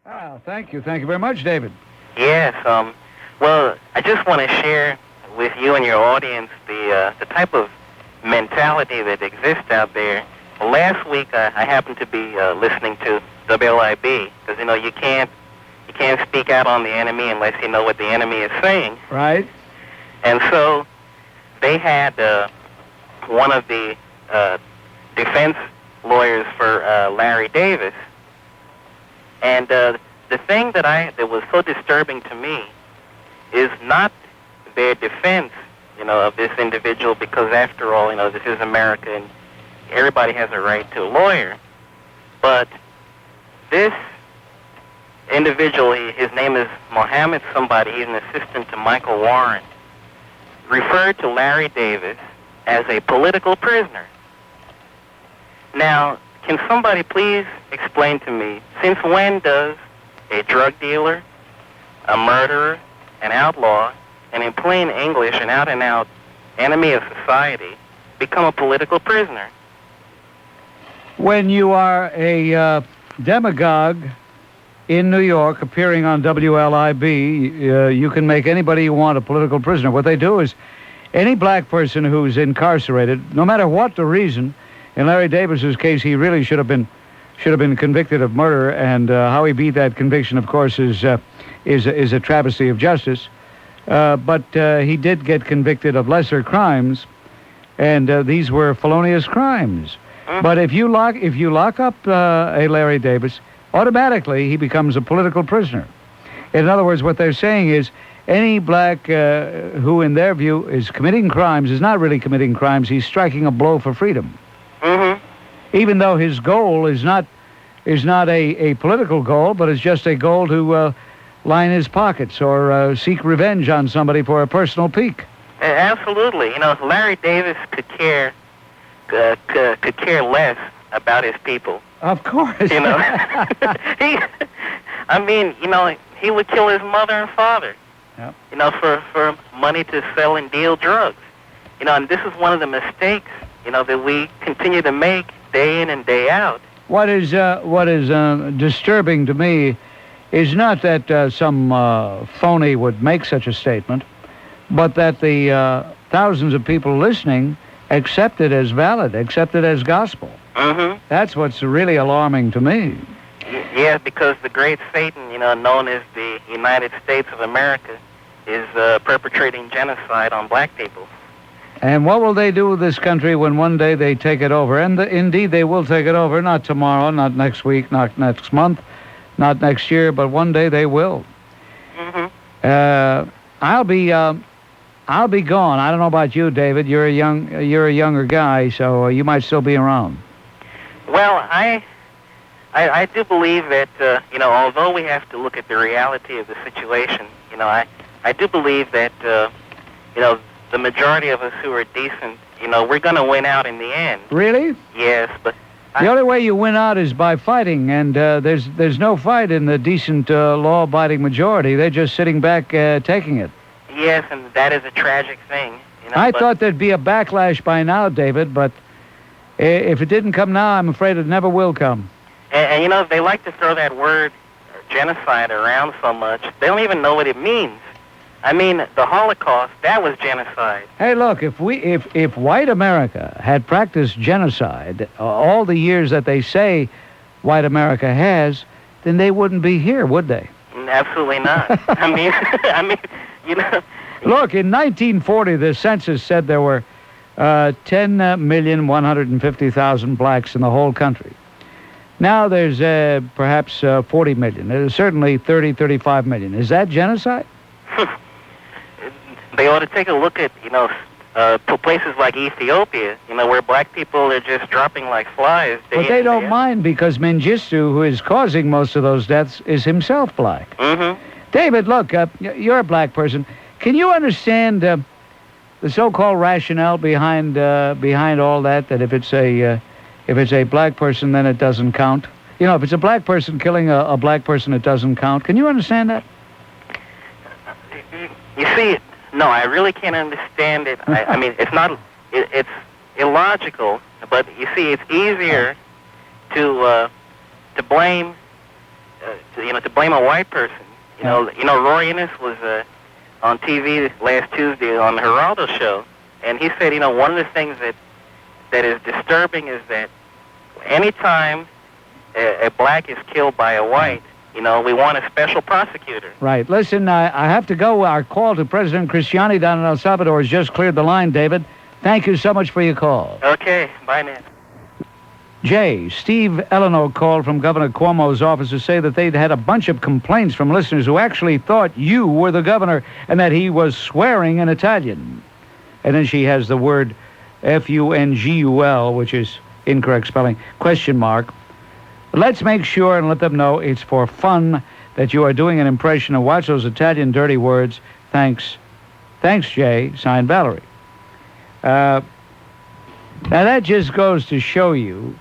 Ah, thank you. Thank you very much, David. Yes. Well, I just want to share with you and your audience the type of mentality that exists out there. Last week, I happened to be listening to WLIB because you can't speak out on the enemy unless you know what the enemy is saying. Right. And so they had one of the defense lawyers for Larry Davis, and the thing that was so disturbing to me is not their defense, of this individual, because after all, this is America and everybody has a right to a lawyer. But this individual, his name is Mohammed somebody, he's an assistant to Michael Warren, referred to Larry Davis as a political prisoner. Now, can somebody please explain to me, since when does a drug dealer, a murderer, an outlaw, and in plain English, an out-and-out enemy of society, become a political prisoner? When you are a demagogue in New York appearing on WLIB, you can make anybody you want a political prisoner. What they do is any black person who's incarcerated, no matter what the reason, in Larry Davis's case, he really should have been convicted of murder, and how he beat that conviction, of course, is a travesty of justice. But he did get convicted of lesser crimes, and these were felonious crimes. But if you lock up a Larry Davis, automatically he becomes a political prisoner. In other words, what they're saying is any black who, in their view, is committing crimes is not really committing crimes. He's striking a blow for freedom. Mm-hmm. Even though his goal is not a political goal, but it's just a goal to line his pockets or seek revenge on somebody for a personal pique. Absolutely. Larry Davis could care less about his people. Of course. He would kill his mother and father. Yep. For money to sell and deal drugs. And this is one of the mistakes, that we continue to make day in and day out. What is disturbing to me is not that some phony would make such a statement, but that the thousands of people listening accept it as valid, accept it as gospel. Mm-hmm. That's what's really alarming to me. Yeah, because the great Satan, known as the United States of America, is perpetrating genocide on black people. And what will they do with this country when one day they take it over? And indeed they will take it over, not tomorrow, not next week, not next month, not next year, but one day they will. Mm-hmm. I'll be gone. I don't know about you, David. You're a younger guy, so you might still be around. Well, I do believe that although we have to look at the reality of the situation, I do believe that the majority of us who are decent, we're going to win out in the end. Really? Yes, but the only way you win out is by fighting, and there's no fight in the decent, law-abiding majority. They're just sitting back, taking it. Yes, and that is a tragic thing. I thought there'd be a backlash by now, David, but if it didn't come now, I'm afraid it never will come. And they like to throw that word genocide around so much, they don't even know what it means. I mean, the Holocaust, that was genocide. Hey, look, if white America had practiced genocide all the years that they say white America has, then they wouldn't be here, would they? Absolutely not. I mean, Look, in 1940, the census said there were 10,150,000 blacks in the whole country. Now there's perhaps 40 million. There's certainly 35 million. Is that genocide? They ought to take a look at, places like Ethiopia, where black people are just dropping like flies. But they don't mind because Mengistu, who is causing most of those deaths, is himself black. Mm-hmm. David, look, you're a black person. Can you understand the so-called rationale behind all that? That if it's a black person, then it doesn't count. If it's a black person killing a black person, it doesn't count. Can you understand that? You see, no, I really can't understand it. I mean, it's illogical, but you see, it's easier to blame to blame a white person. Roy Innes was on TV last Tuesday on the Geraldo show, and he said, one of the things that is disturbing is that anytime a black is killed by a white, we want a special prosecutor. Right. Listen, I have to go. Our call to President Cristiani down in El Salvador has just cleared the line, David. Thank you so much for your call. Okay. Bye now. Jay, Steve Eleno called from Governor Cuomo's office to say that they'd had a bunch of complaints from listeners who actually thought you were the governor and that he was swearing in Italian. And then she has the word F-U-N-G-U-L, which is incorrect spelling, question mark. Let's make sure and let them know it's for fun that you are doing an impression and watch those Italian dirty words. Thanks. Thanks, Jay. Signed, Valerie. Now, that just goes to show you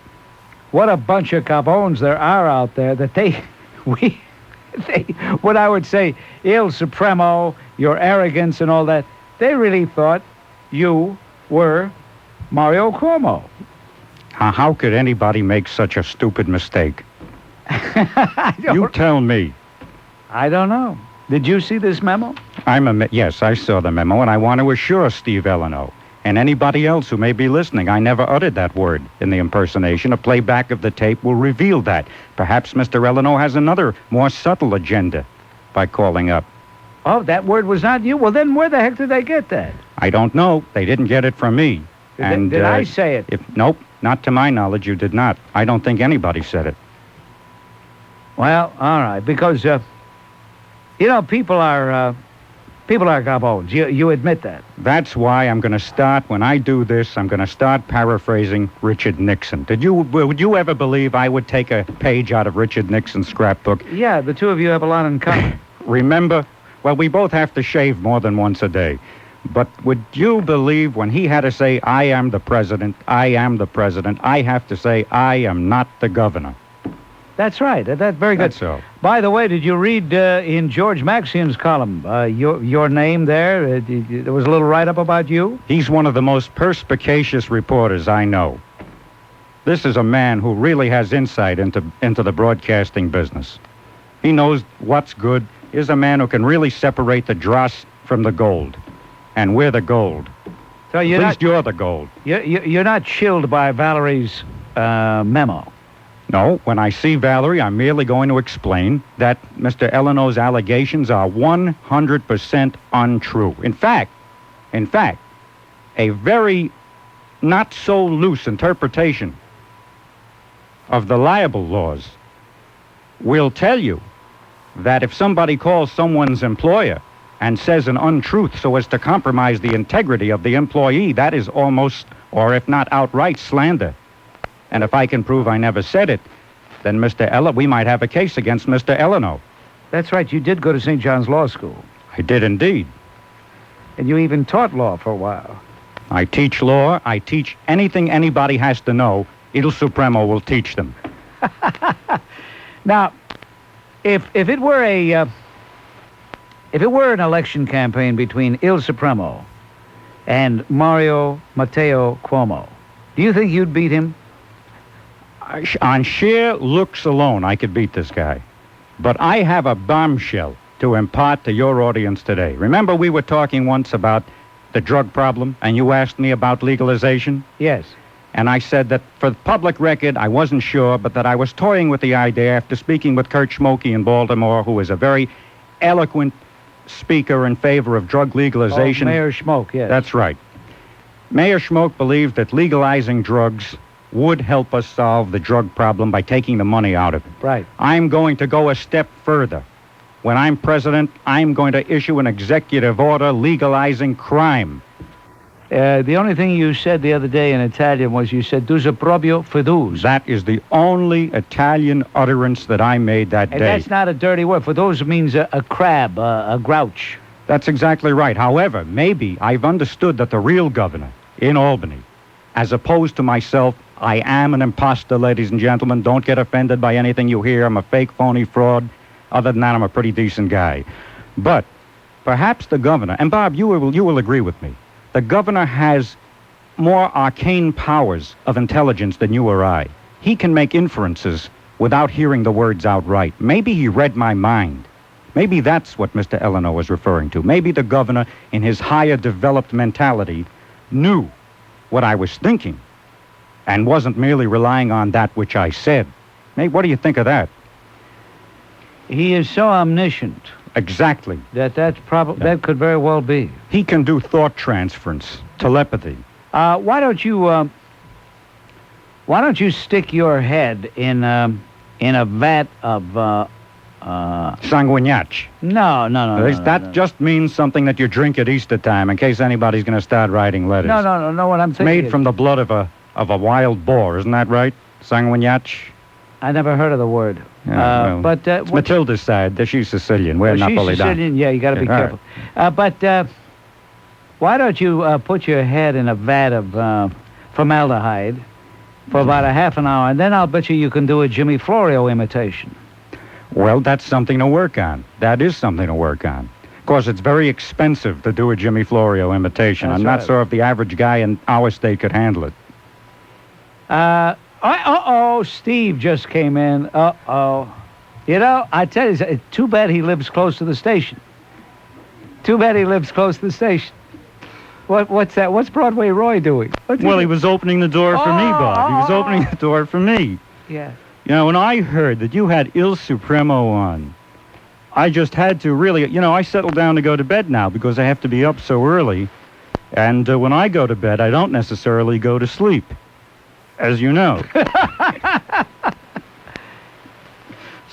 what a bunch of cabones there are out there that what I would say, Il Supremo, your arrogance and all that, they really thought you were Mario Cuomo. How could anybody make such a stupid mistake? You tell me. I don't know. Did you see this memo? Yes, I saw the memo, and I want to assure Steve Eleno and anybody else who may be listening, I never uttered that word in the impersonation. A playback of the tape will reveal that. Perhaps Mr. Eleno has another, more subtle agenda by calling up. Oh, that word was not you? Well, then where the heck did they get that? I don't know. They didn't get it from me. Did I say it? Nope, not to my knowledge, you did not. I don't think anybody said it. Well, all right, because, people are cabones. You admit that. That's why I'm going to start, when I do this, I'm going to start paraphrasing Richard Nixon. Would you ever believe I would take a page out of Richard Nixon's scrapbook? Yeah, the two of you have a lot in common. Remember, well, we both have to shave more than once a day. But would you believe when he had to say, I am the president, I have to say, I am not the governor? That's right. That's very good. That's so. By the way, did you read in George Maxine's column your name there? There was a little write-up about you? He's one of the most perspicacious reporters I know. This is a man who really has insight into the broadcasting business. He knows what's good. He's a man who can really separate the dross from the gold. And we're the gold. So At least you're the gold. You're not chilled by Valerie's memo? No, when I see Valerie, I'm merely going to explain that Mr. Eleno's allegations are 100% untrue. In fact, a very not so loose interpretation of the libel laws will tell you that if somebody calls someone's employer and says an untruth so as to compromise the integrity of the employee, that is almost, or if not outright, slander. And if I can prove I never said it, then we might have a case against Mr. Eleno. That's right. You did go to St. John's Law School. I did indeed. And you even taught law for a while. I teach law. I teach anything anybody has to know. Il Supremo will teach them. Now, if it were an election campaign between Il Supremo and Matteo Cuomo, do you think you'd beat him? On sheer looks alone, I could beat this guy. But I have a bombshell to impart to your audience today. Remember we were talking once about the drug problem, and you asked me about legalization? Yes. And I said that for the public record, I wasn't sure, but that I was toying with the idea after speaking with Kurt Schmoke in Baltimore, who is a very eloquent speaker in favor of drug legalization. Oh, Mayor Schmoke, yes. That's right. Mayor Schmoke believes that legalizing drugs would help us solve the drug problem by taking the money out of it. Right. I'm going to go a step further. When I'm president, I'm going to issue an executive order legalizing crime. The only thing you said the other day in Italian was you said, "Dusa proprio fidus." That is the only Italian utterance that I made that day. And that's not a dirty word. Fidus means a crab, a grouch. That's exactly right. However, maybe I've understood that the real governor in Albany, as opposed to myself, I am an imposter, ladies and gentlemen. Don't get offended by anything you hear. I'm a fake, phony fraud. Other than that, I'm a pretty decent guy. But perhaps the governor, and Bob, you will agree with me, the governor has more arcane powers of intelligence than you or I. He can make inferences without hearing the words outright. Maybe he read my mind. Maybe that's what Mr. Eleanor was referring to. Maybe the governor, in his higher developed mentality, knew what I was thinking and wasn't merely relying on that which I said. Hey, what do you think of that? He is so omniscient. Exactly. That could very well be. He can do thought transference, telepathy. Why don't you stick your head in a vat of Sanguignage. No. That just means something that you drink at Easter time, in case anybody's going to start writing letters. No. What I'm It's thinking made from the blood of a wild boar, isn't that right? Sanguignage. I never heard of the word. Yeah, but it's Matilda's side. She's Sicilian. We're she's Napolitan. Sicilian. Yeah, you got to be careful. But why don't you put your head in a vat of formaldehyde for about a half an hour, and then I'll bet you can do a Jimmy Florio imitation. Well, that's something to work on. That is something to work on. Of course, it's very expensive to do a Jimmy Florio imitation. That's I'm not right. sure if the average guy in our state could handle it. Steve just came in. You know, I tell you, it's too bad he lives close to the station. What's that? What's Broadway Roy doing? Well, he was opening the door for me, Bob. He was opening the door for me. Yeah. You know, when I heard that you had Il Supremo on, I just had to really, I settled down to go to bed now because I have to be up so early. And when I go to bed, I don't necessarily go to sleep, as you know.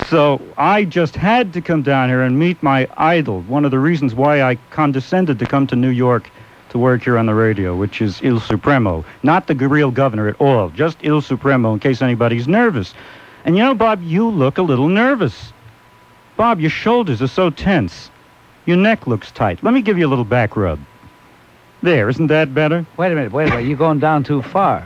So I just had to come down here and meet my idol. One of the reasons why I condescended to come to New York to work here on the radio, which is Il Supremo. Not the real governor at all, just Il Supremo in case anybody's nervous. And Bob, you look a little nervous. Bob, your shoulders are so tense. Your neck looks tight. Let me give you a little back rub. There, isn't that better? Wait a minute. You're going down too far.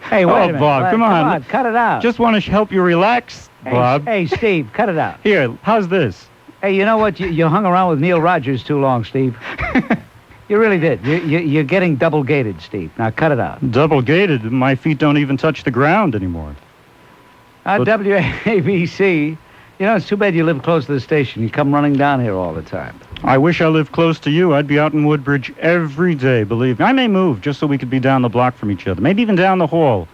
Hey, wait a minute. Bob, come on. Cut it out. Just want to help you relax, Bob. Hey, Steve, cut it out. Here, how's this? Hey, you know what? You hung around with Neil Rogers too long, Steve. You really did. You're getting double-gated, Steve. Now, cut it out. Double-gated? My feet don't even touch the ground anymore. WABC, it's too bad you live close to the station. You come running down here all the time. I wish I lived close to you. I'd be out in Woodbridge every day, believe me. I may move just so we could be down the block from each other. Maybe even down the hall.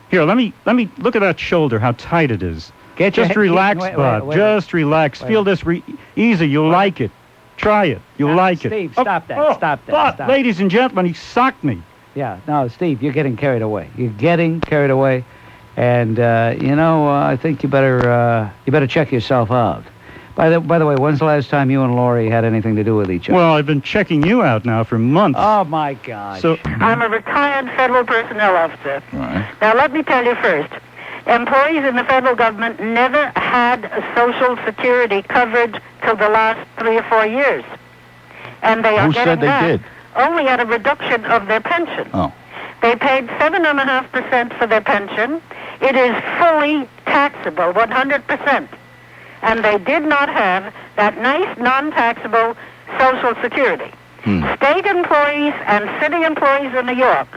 Here, let me look at that shoulder, how tight it is. Just relax, Bob. Just relax. Feel this easy. You'll like it. Try it. You'll like it. Steve, stop that. Stop that. Bob, Stop. ladies and gentlemen, he socked me. Yeah, no, Steve, you're getting carried away. And, I think you better check yourself out. By the way, when's the last time you and Laurie had anything to do with each other? Well, I've been checking you out now for months. Oh, my gosh. So, I'm a retired federal personnel officer. Right. Now, let me tell you first. Employees in the federal government never had Social Security coverage till the last 3 or 4 years. And they are Who getting said they that did? only at a reduction of their pension. Oh. They paid 7.5% for their pension. It is fully taxable, 100%. And they did not have that nice non-taxable Social Security. State employees and city employees in New York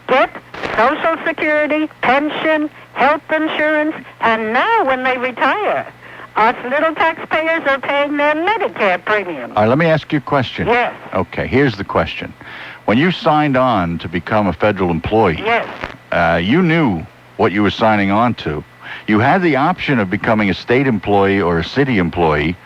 get Social Security, pension, health insurance, and now when they retire, us little taxpayers are paying their Medicare premium. All right, let me ask you a question. Yes. Okay, here's the question. When you signed on to become a federal employee, Yes. you knew what you were signing on to. You had the option of becoming a state employee or a city employee,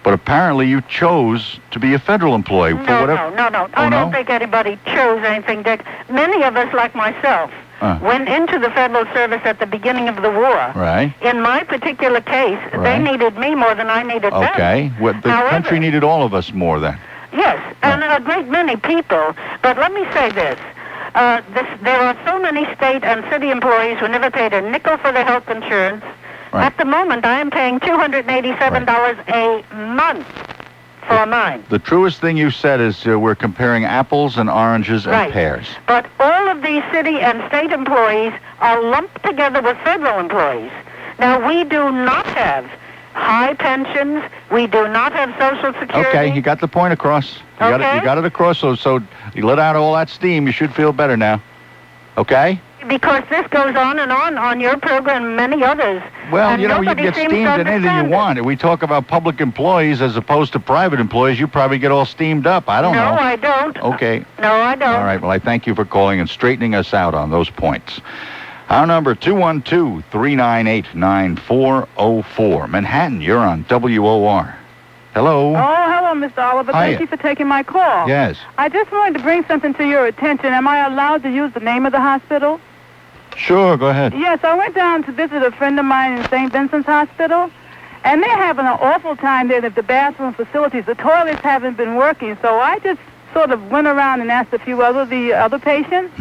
but apparently you chose to be a federal employee. No. I don't no? think anybody chose anything, Dick. Many of us, like myself, went into the federal service at the beginning of the war. Right. In my particular case, they needed me more than I needed them. Okay. Well, the However, country needed all of us more then. Yes, and a great many people. But let me say this. There are so many state and city employees who never paid a nickel for their health insurance. Right. At the moment, I am paying $287 a month for mine. The truest thing you said is we're comparing apples and oranges and pears. But all of these city and state employees are lumped together with federal employees. Now, we do not have high pensions. We do not have Social Security. Okay, you got the point across. You got it across, so you let out all that steam. You should feel better now. Okay? because this goes on your program and many others. Well, and you know, you nobody get seems steamed to in anything you understand want. We talk about public employees as opposed to private employees. You probably get all steamed up. I don't know. No, I don't. Okay. No, I don't. All right. Well, I thank you for calling and straightening us out on those points. Our number, 212-398-9404. Manhattan, you're on WOR. Hello. Oh, hello, Mr. Oliver. Hiya. Thank you for taking my call. Yes. I just wanted to bring something to your attention. Am I allowed to use the name of the hospital? Sure, go ahead. Yes, I went down to visit a friend of mine in St. Vincent's Hospital, and they're having an awful time there at the bathroom facilities. The toilets haven't been working, so I just sort of went around and asked a few the other patients,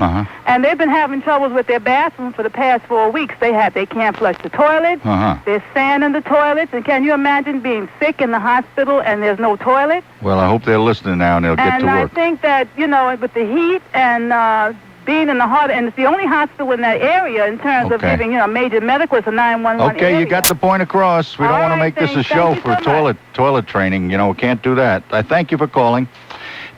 and they've been having troubles with their bathroom for the past 4 weeks. They can't flush the toilets. There's sand in the toilets, and can you imagine being sick in the hospital and there's no toilet? Well, I hope they're listening now and they'll get to And I work. think that, you know, with the heat and being in the heart, and it's the only hospital in that area in terms of giving, you know, major medical, it's a 911 Okay, area. you got the point across. We don't want to make this a show for toilet training. You know, we can't do that. I thank you for calling.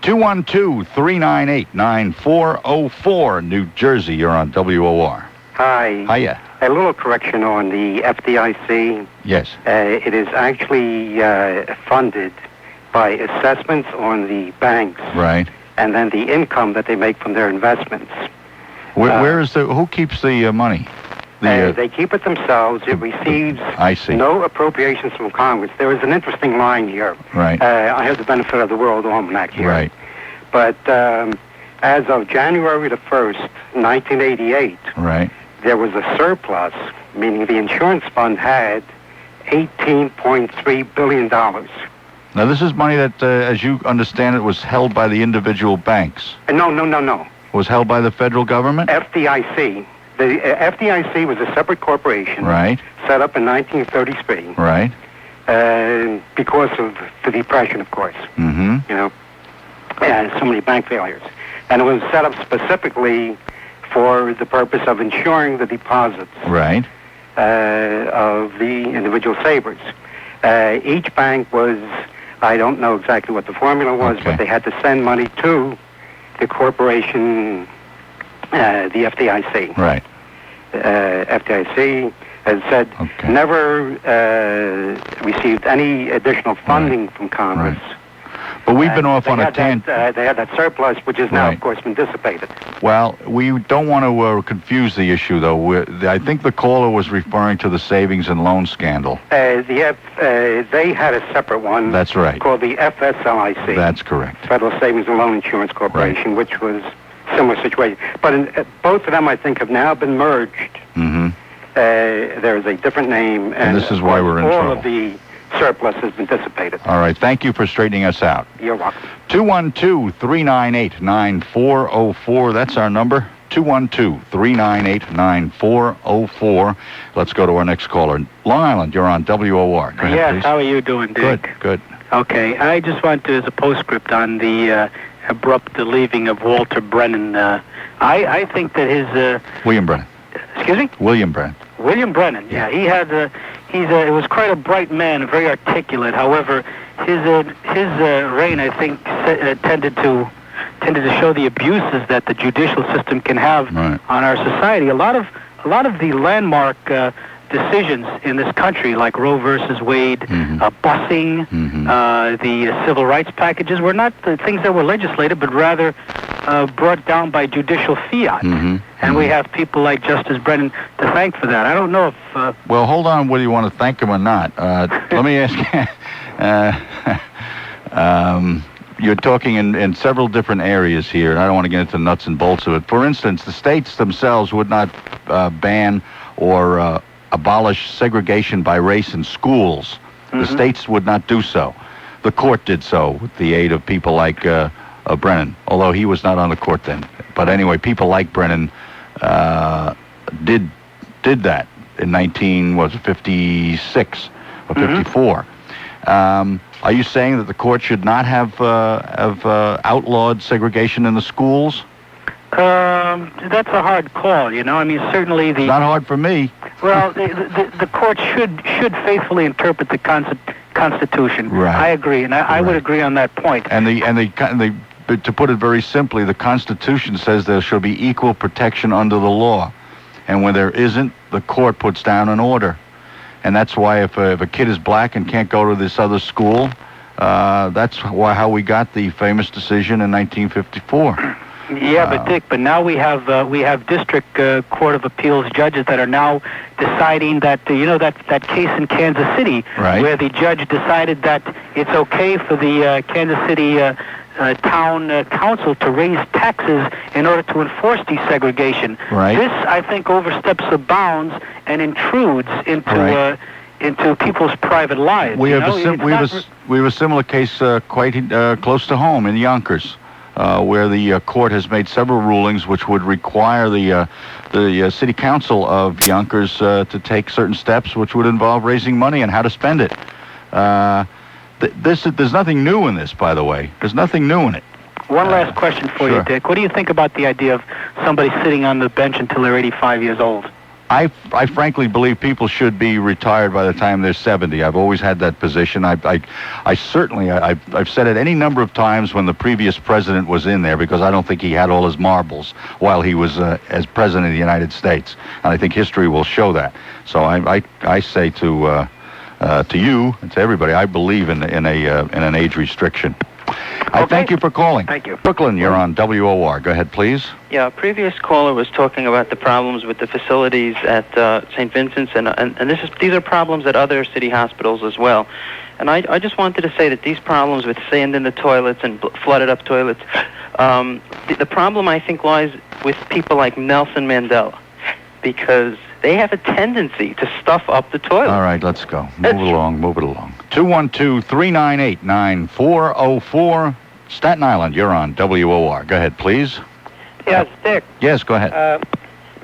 212-398-9404, New Jersey. You're on WOR. Hi. Hiya. A little correction on the FDIC. Yes. It is actually funded by assessments on the banks. Right. And then the income that they make from their investments. Where is who keeps the money? They keep it themselves. It receives no appropriations from Congress. There is an interesting line here. Right. I have the benefit of the World Almanac here. Right. But as of January the 1st, 1988, right, there was a surplus, meaning the insurance fund had $18.3 billion. Now, this is money that, as you understand it, was held by the individual banks. No. Was held by the federal government? FDIC. The FDIC was a separate corporation. Right. Set up in 1933. Right. Because of the Depression, of course. Mm-hmm. You know, and so many bank failures. And it was set up specifically for the purpose of insuring the deposits. Right. Of the individual savers. Each bank was, I don't know exactly what the formula was, but they had to send money to the corporation, the FDIC. Right. FDIC, as said, never received any additional funding from Congress. Right. But we've been off on a tangent. They had that surplus, which has now, of course, been dissipated. Well, we don't want to confuse the issue, though. I think the caller was referring to the savings and loan scandal. They had a separate one. That's right. Called the FSLIC. That's correct. Federal Savings and Loan Insurance Corporation, which was a similar situation. But both of them, I think, have now been merged. Mm-hmm. There is a different name. And this is why we're in trouble. All of the surplus has been dissipated. All right. Thank you for straightening us out. You're welcome. 212-398-9404. That's our number. 212-398-9404. Let's go to our next caller. Long Island, you're on WOR. Go ahead, yes, please. how are you doing, Dick? Good. Okay, I just want to, as a postscript on the abrupt leaving of Walter Brennan, I think that his... William Brennan. Excuse me? William Brennan. William Brennan, yeah. He had... he was quite a bright man, very articulate. However, his reign, I think, tended to show the abuses that the judicial system can have on our society. A lot of the landmark decisions in this country, like Roe versus Wade, busing, the civil rights packages, were not the things that were legislated, but rather brought down by judicial fiat. And we have people like Justice Brennan to thank for that. I don't know if... Well, hold on, whether you want to thank him or not. Let me ask you... you're talking in several different areas here, and I don't want to get into the nuts and bolts of it. For instance, the states themselves would not ban or abolish segregation by race in schools. The states would not do so. The court did so with the aid of people like Brennan, although he was not on the court then. But anyway, people like Brennan did that in 1956 or 54. Are you saying that the court should not have outlawed segregation in the schools? That's a hard call, you know. I mean, certainly the... Not hard for me. Well, the court should faithfully interpret the Constitution. Right. I agree, and I would agree on that point. And the to put it very simply, the Constitution says there shall be equal protection under the law. And when there isn't, the court puts down an order. And that's why if a kid is black and can't go to this other school, that's how we got the famous decision in 1954. Yeah, but Dick, now we have district court of appeals judges that are now deciding that that case in Kansas City, right, where the judge decided that it's okay for the Kansas City town council to raise taxes in order to enforce desegregation. Right. This, I think, oversteps the bounds and intrudes into people's private lives. We have a similar case quite close to home in Yonkers. Where the court has made several rulings which would require the city council of Yonkers to take certain steps which would involve raising money and how to spend it. There's nothing new in this, by the way. There's nothing new in it. One last question for you, Dick. What do you think about the idea of somebody sitting on the bench until they're 85 years old? I frankly believe people should be retired by the time they're 70. I've always had that position. I've said it any number of times when the previous president was in there, because I don't think he had all his marbles while he was as president of the United States, and I think history will show that. So I say to you and to everybody, I believe in an age restriction. I thank you for calling. Thank you. Brooklyn, you're on WOR. Go ahead, please. Yeah, a previous caller was talking about the problems with the facilities at St. Vincent's, and these are problems at other city hospitals as well. And I just wanted to say that these problems with sand in the toilets and flooded up toilets, the problem, I think, lies with people like Nelson Mandela, because they have a tendency to stuff up the toilet. All right, let's go. Move it along. 212-398-9404. Staten Island, you're on WOR. Go ahead, please. Yes, Dick. Yes, go ahead.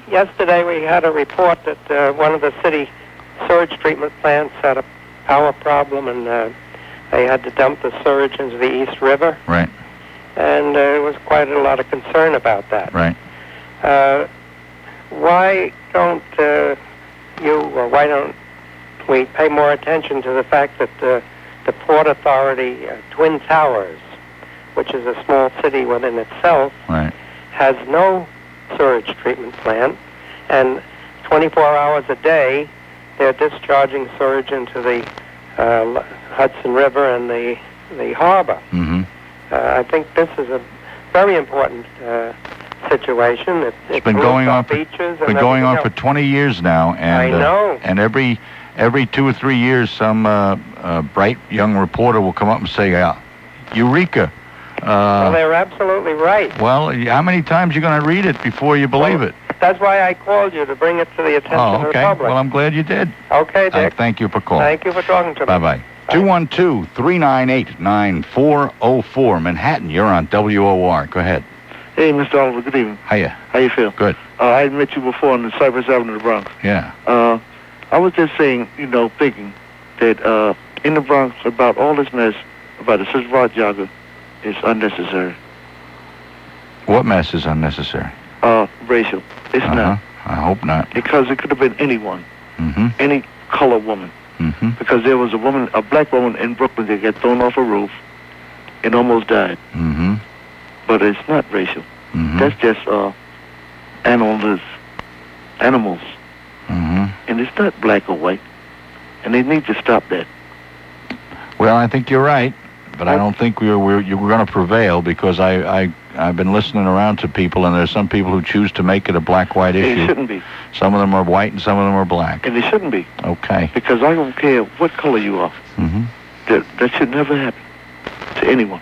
Yesterday we had a report that one of the city sewage treatment plants had a power problem, and they had to dump the sewage into the East River. Right. And there was quite a lot of concern about that. Right. Why don't why don't we pay more attention to the fact that the Port Authority, Twin Towers, which is a small city within itself, right, has no sewage treatment plant, and 24 hours a day they're discharging sewage into the Hudson River and the harbor. Mm-hmm. I think this is a very important situation. It's been going on for beaches. Been going on for 20 years now, and I know. And every 2 or 3 years, some bright young reporter will come up and say, "Eureka!" Well, they're absolutely right. Well, how many times are you going to read it before you believe it? That's why I called you, to bring it to the attention of the public. Well, I'm glad you did. Okay, Dick. Thank you for calling. Thank you for talking to me. Bye-bye. 212-398-9404. Manhattan, you're on WOR. Go ahead. Hey, Mr. Oliver, good evening. Hiya. How you feel? Good. I had met you before on the Cypress Avenue, the Bronx. Yeah. I was just saying, thinking that in the Bronx, about all this mess about the Cincinnati jogger is unnecessary. What mess is unnecessary? Racial. It's not. I hope not. Because it could have been anyone. Mm-hmm. Any color woman. Mm-hmm. Because there was a black woman in Brooklyn that got thrown off a roof and almost died. Mm-hmm. But it's not racial. Mm-hmm. That's just animals. Mm-hmm. And it's not black or white. And they need to stop that. Well, I think you're right, but I don't think you're going to prevail, because I've been listening around to people, and there's some people who choose to make it a black-white issue. It shouldn't be. Some of them are white and some of them are black. And it shouldn't be. Okay. Because I don't care what color you are. Mm-hmm. That should never happen to anyone.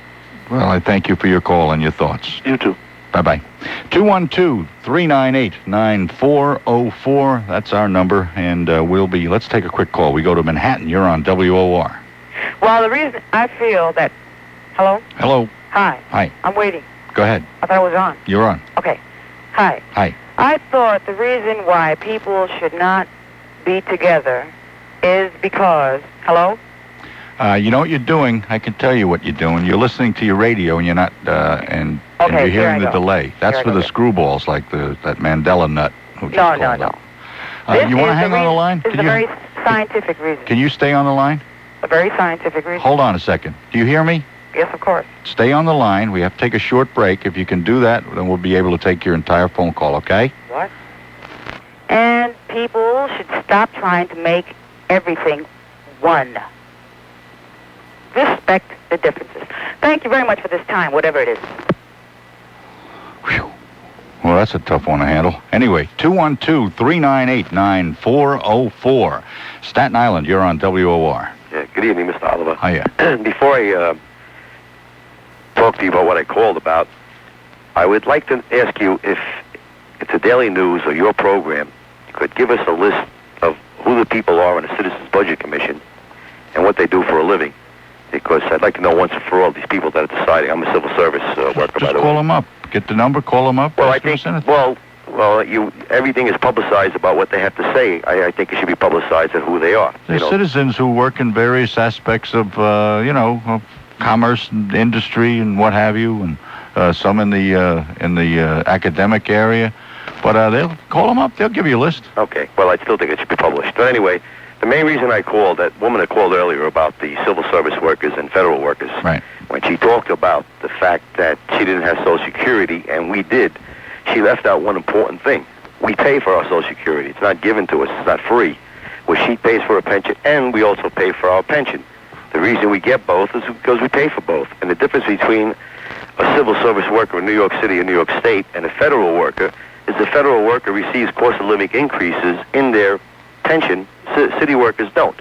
Well, I thank you for your call and your thoughts. You too. Bye-bye. 212-398-9404. That's our number, and let's take a quick call. We go to Manhattan. You're on WOR. Well, the reason I feel that... Hello? Hello. Hi. Hi. I'm waiting. Go ahead. I thought I was on. You're on. Okay. Hi. Hi. I thought the reason why people should not be together is because... Hello? You know what you're doing. I can tell you what you're doing. You're listening to your radio, and you're not... and you're hearing the delay. That's for the screwballs, like that Mandela nut. Who just called up. You want to hang on the line? It's a very scientific reason. Can you stay on the line? A very scientific reason. Hold on a second. Do you hear me? Yes, of course. Stay on the line. We have to take a short break. If you can do that, then we'll be able to take your entire phone call, okay? What? And people should stop trying to make everything one. Respect the differences. Thank you very much for this time, whatever it is. Whew. Well, that's a tough one to handle. Anyway, 212-398-9404. Staten Island, you're on WOR. Yeah, good evening, Mr. Oliver. Hiya. Before I talk to you about what I called about, I would like to ask you if it's a Daily News or your program, you could give us a list of who the people are on the Citizens Budget Commission and what they do for a living. Because I'd like to know once and for all these people that are deciding. I'm a civil service worker, by Just the way. call them up. Get the number, call them up. Well, I think, everything is publicized about what they have to say. I think it should be publicized at who they are. There's citizens who work in various aspects of, of commerce and industry and what have you, and some in the academic area. But they'll call them up. They'll give you a list. Okay. Well, I still think it should be published. But anyway, the main reason I called, that woman that called earlier about the civil service workers and federal workers, right, when she talked about the fact that she didn't have Social Security and we did, she left out one important thing. We pay for our Social Security. It's not given to us. It's not free. Well, she pays for her pension, and we also pay for our pension. The reason we get both is because we pay for both. And the difference between a civil service worker in New York City or New York State and a federal worker is the federal worker receives cost of living increases in their pension. City workers don't.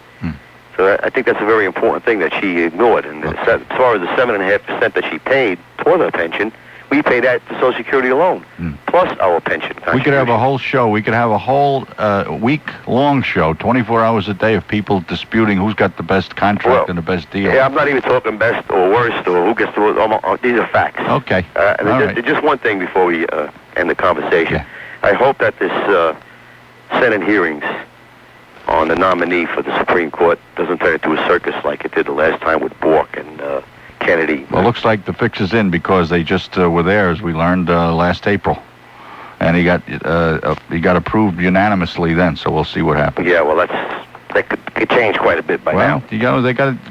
So I think that's a very important thing that she ignored. And as far as the 7.5% that she paid toward her pension, we pay that to Social Security alone, plus our pension. We could have a whole show. We could have a whole week-long show, 24 hours a day, of people disputing who's got the best contract and the best deal. Yeah, I'm not even talking best or worst or who gets the... these are facts. Okay. And just one thing before we end the conversation. Yeah. I hope that this Senate hearings on the nominee for the Supreme Court doesn't turn into a circus like it did the last time with Bork and Kennedy. Well, it looks like the fix is in because they just were there, as we learned last April, and he got approved unanimously then. So we'll see what happens. Yeah, well, that could change quite a bit by now.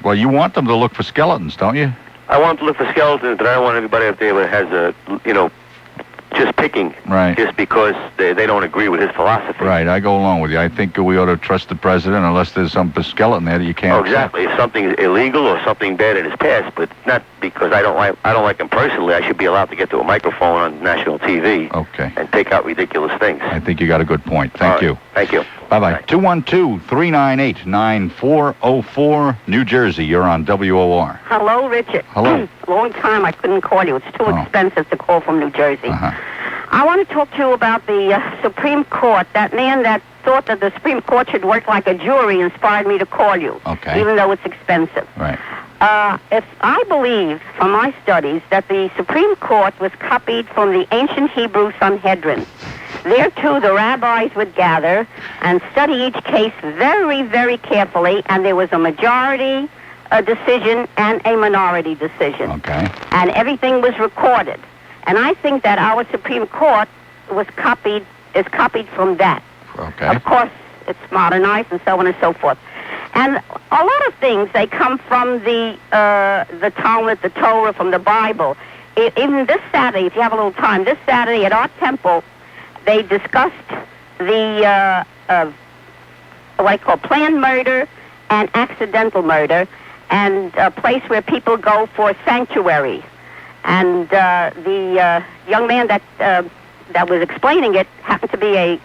Well, you want them to look for skeletons, don't you? I want them to look for skeletons, but I don't want everybody up there that has just picking, just because they don't agree with his philosophy. Right, I go along with you. I think we ought to trust the president unless there's some skeleton there that you can't. Oh, exactly. If something illegal or something bad in his past, but not because I don't like him personally. I should be allowed to get to a microphone on national TV. Okay. And take out ridiculous things. I think you got a good point. Thank you. Thank you. Bye-bye. 212-398-9404, New Jersey. You're on WOR. Hello, Richard. Hello. Long time I couldn't call you. It's too expensive to call from New Jersey. I want to talk to you about the Supreme Court. That man that thought that the Supreme Court should work like a jury inspired me to call you. Okay. Even though it's expensive. Right. If I believe from my studies that the Supreme Court was copied from the ancient Hebrew Sanhedrin. There, too, the rabbis would gather and study each case very, very carefully, and there was a majority decision and a minority decision. Okay. And everything was recorded. And I think that our Supreme Court is copied from that. Okay. Of course, it's modernized and so on and so forth. And a lot of things, they come from the Talmud, the Torah, from the Bible. Even this Saturday, if you have a little time, this Saturday at our temple, they discussed the what I call planned murder and accidental murder, and a place where people go for sanctuary. And the young man that was explaining it happened to be a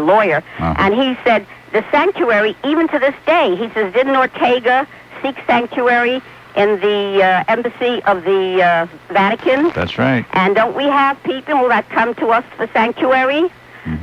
lawyer, and he said the sanctuary, even to this day, he says, didn't Ortega seek sanctuary in the embassy of the Vatican? That's right. And don't we have people that come to us for sanctuary?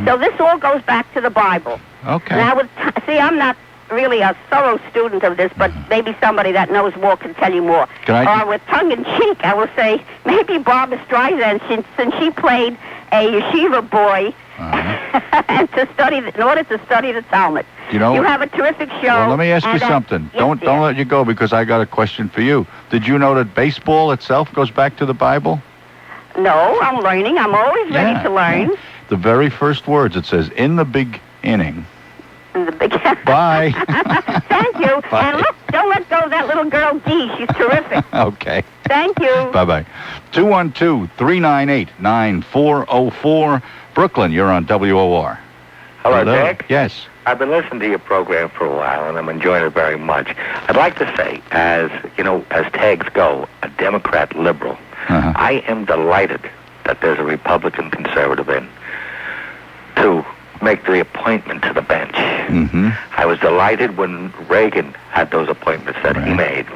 So this all goes back to the Bible. Okay. And I would see, I'm not really a thorough student of this, but maybe somebody that knows more can tell you more. Or with tongue-in-cheek, I will say, maybe Barbara Streisand, since she played a yeshiva boy, and in order to study the Talmud. You have a terrific show. Well, let me ask you something. Don't let you go, because I got a question for you. Did you know that baseball itself goes back to the Bible? No, I'm learning. I'm always ready to learn. Yeah. The very first words, it says, in the big inning. In the big... Bye. Thank you. Bye. And look, don't let go of that little little girl D. She's terrific. Okay. Thank you. Bye-bye. 212-398-9404. Brooklyn, you're on WOR. Hello, Dick. Yes. I've been listening to your program for a while, and I'm enjoying it very much. I'd like to say, as tags go, a Democrat liberal, I am delighted that there's a Republican conservative in to make the appointment to the bench. Mm-hmm. I was delighted when Reagan had those appointments that he made.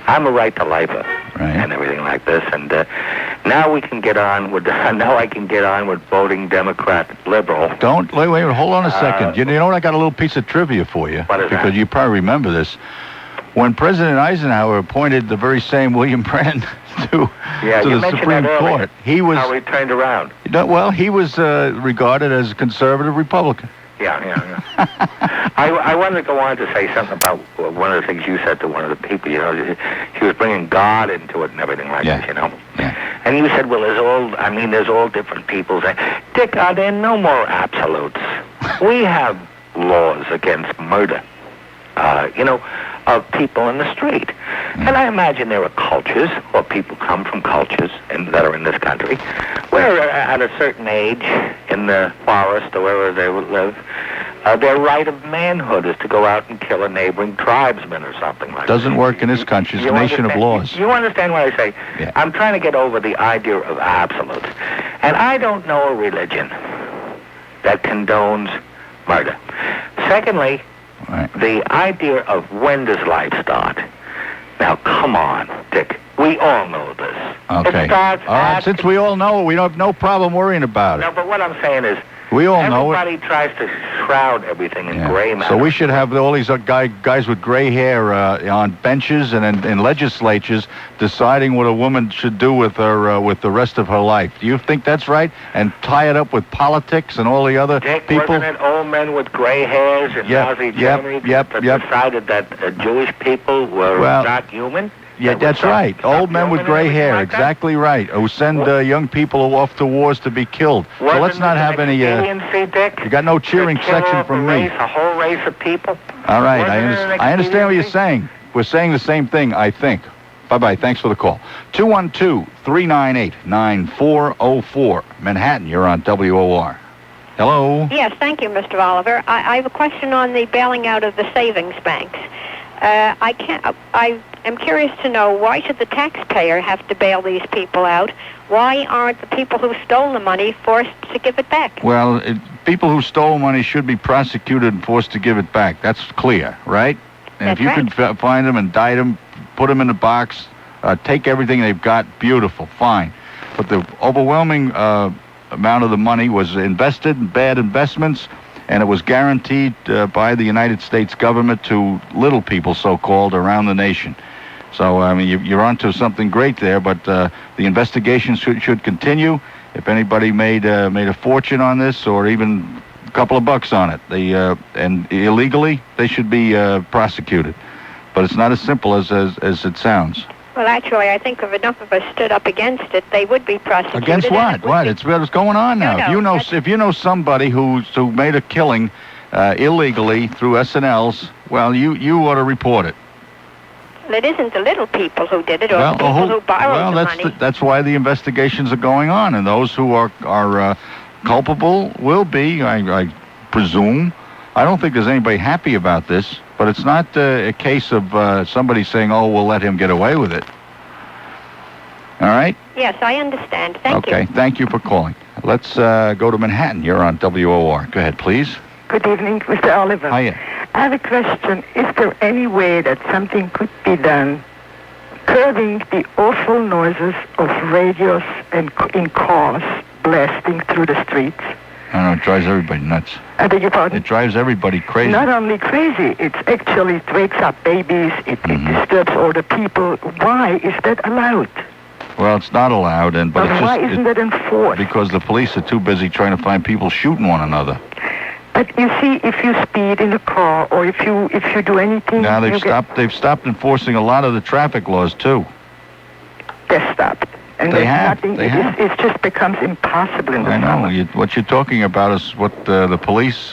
I'm a right to lifer and everything like this, and now we can get on with. Now I can get on with voting Democrat liberal. Wait, hold on a second. You know what? I got a little piece of trivia for you. What is because that? You probably remember this. When President Eisenhower appointed the very same William Brennan to the Supreme Court, he was how he turned around. He was regarded as a conservative Republican. Yeah. I wanted to go on to say something about one of the things you said to one of the people. She was bringing God into it and everything like this. Yeah. And you said, well, there's all different peoples. Dick, are there no more absolutes? We have laws against murder. Of people in the street. And I imagine there are cultures, or people come from cultures that are in this country, where at a certain age, in the forest or wherever they would live, their right of manhood is to go out and kill a neighboring tribesman or something like that. Doesn't work in this country. It's a nation of laws. You understand what I say? Yeah. I'm trying to get over the idea of absolutes. And I don't know a religion that condones murder. Secondly, the idea of when does life start? Now, come on, Dick. We all know this. Okay. It starts all right. Since we all know it, we don't have no problem worrying about it. No, but what I'm saying is, we all know it. Everybody tries to shroud everything in gray matter. So we should have all these guys with gray hair on benches and in legislatures deciding what a woman should do with the rest of her life. Do you think that's right? And tie it up with politics and all the other people? Wasn't it old men with gray hairs in Nazi Germany that decided that Jewish people were not human? Yeah, that's right. Old men with gray hair, exactly right, who send young people off to wars to be killed. So let's not have any... Dick? You got no cheering section from me. A whole race of people? All right, I understand what you're saying. We're saying the same thing, I think. Bye-bye. Thanks for the call. 212-398-9404. Manhattan, you're on WOR. Hello? Yes, thank you, Mr. Oliver. I have a question on the bailing out of the savings banks. I am curious to know, why should the taxpayer have to bail these people out? Why aren't the people who stole the money forced to give it back? Well, people who stole money should be prosecuted and forced to give it back. That's clear, right? And if you can find them, indict them, put them in a box, take everything they've got, beautiful, fine. But the overwhelming amount of the money was invested in bad investments, and it was guaranteed by the United States government to little people, so-called, around the nation. So, I mean, you're onto something great there, but the investigation should continue. If anybody made a fortune on this, or even a couple of bucks on it, and illegally, they should be prosecuted. But it's not as simple as it sounds. Well, actually, I think if enough of us stood up against it, they would be prosecuted. Against what? What? It's what's going on now. If you know somebody who made a killing illegally through S&Ls, well, you ought to report it. Well, it isn't the little people who did it, or the people who borrowed the money. That's why the investigations are going on, and those who are culpable will be, I presume. I don't think there's anybody happy about this, but it's not a case of somebody saying, "Oh, we'll let him get away with it." All right? Yes, I understand. Thank you. Okay, thank you for calling. Let's go to Manhattan. You're on WOR. Go ahead, please. Good evening, Mr. Oliver. Hiya. I have a question. Is there any way that something could be done curbing the awful noises of radios and in cars blasting through the streets? I don't know, it drives everybody nuts. I beg your pardon? It drives everybody crazy. Not only crazy, it wakes up babies, it disturbs older people. Why is that allowed? Well, it's not allowed, but it's just... why isn't that enforced? Because the police are too busy trying to find people shooting one another. But you see, if you speed in a car, or if you do anything... Now, they've stopped enforcing a lot of the traffic laws, too. They're stopped. And they have. It just becomes impossible in the summer. I know. What you're talking about is what the police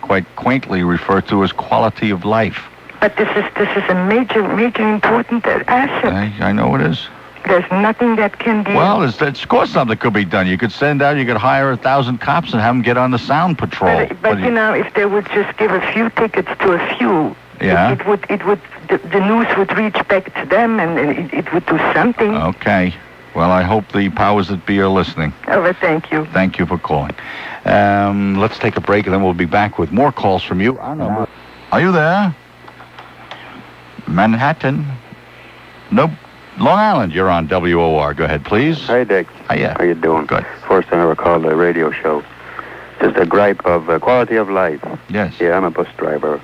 quite quaintly refer to as quality of life. But this is a major important asset. I know it is. There's nothing that can be... Well, of course something could be done. You could you could hire 1,000 cops and have them get on the sound patrol. But you know, if they would just give a few tickets to a few, yeah, the news would reach back to them, and it would do something. Okay. Well, I hope the powers that be are listening. Oh, well, thank you. Thank you for calling. Let's take a break, and then we'll be back with more calls from you. I don't know. Are you there? Manhattan? Nope. Long Island, you're on WOR. Go ahead, please. Hi, Dick. Hiya. How you doing? Good. First time I ever called a radio show. Just a gripe of quality of life. Yes. Yeah, I'm a bus driver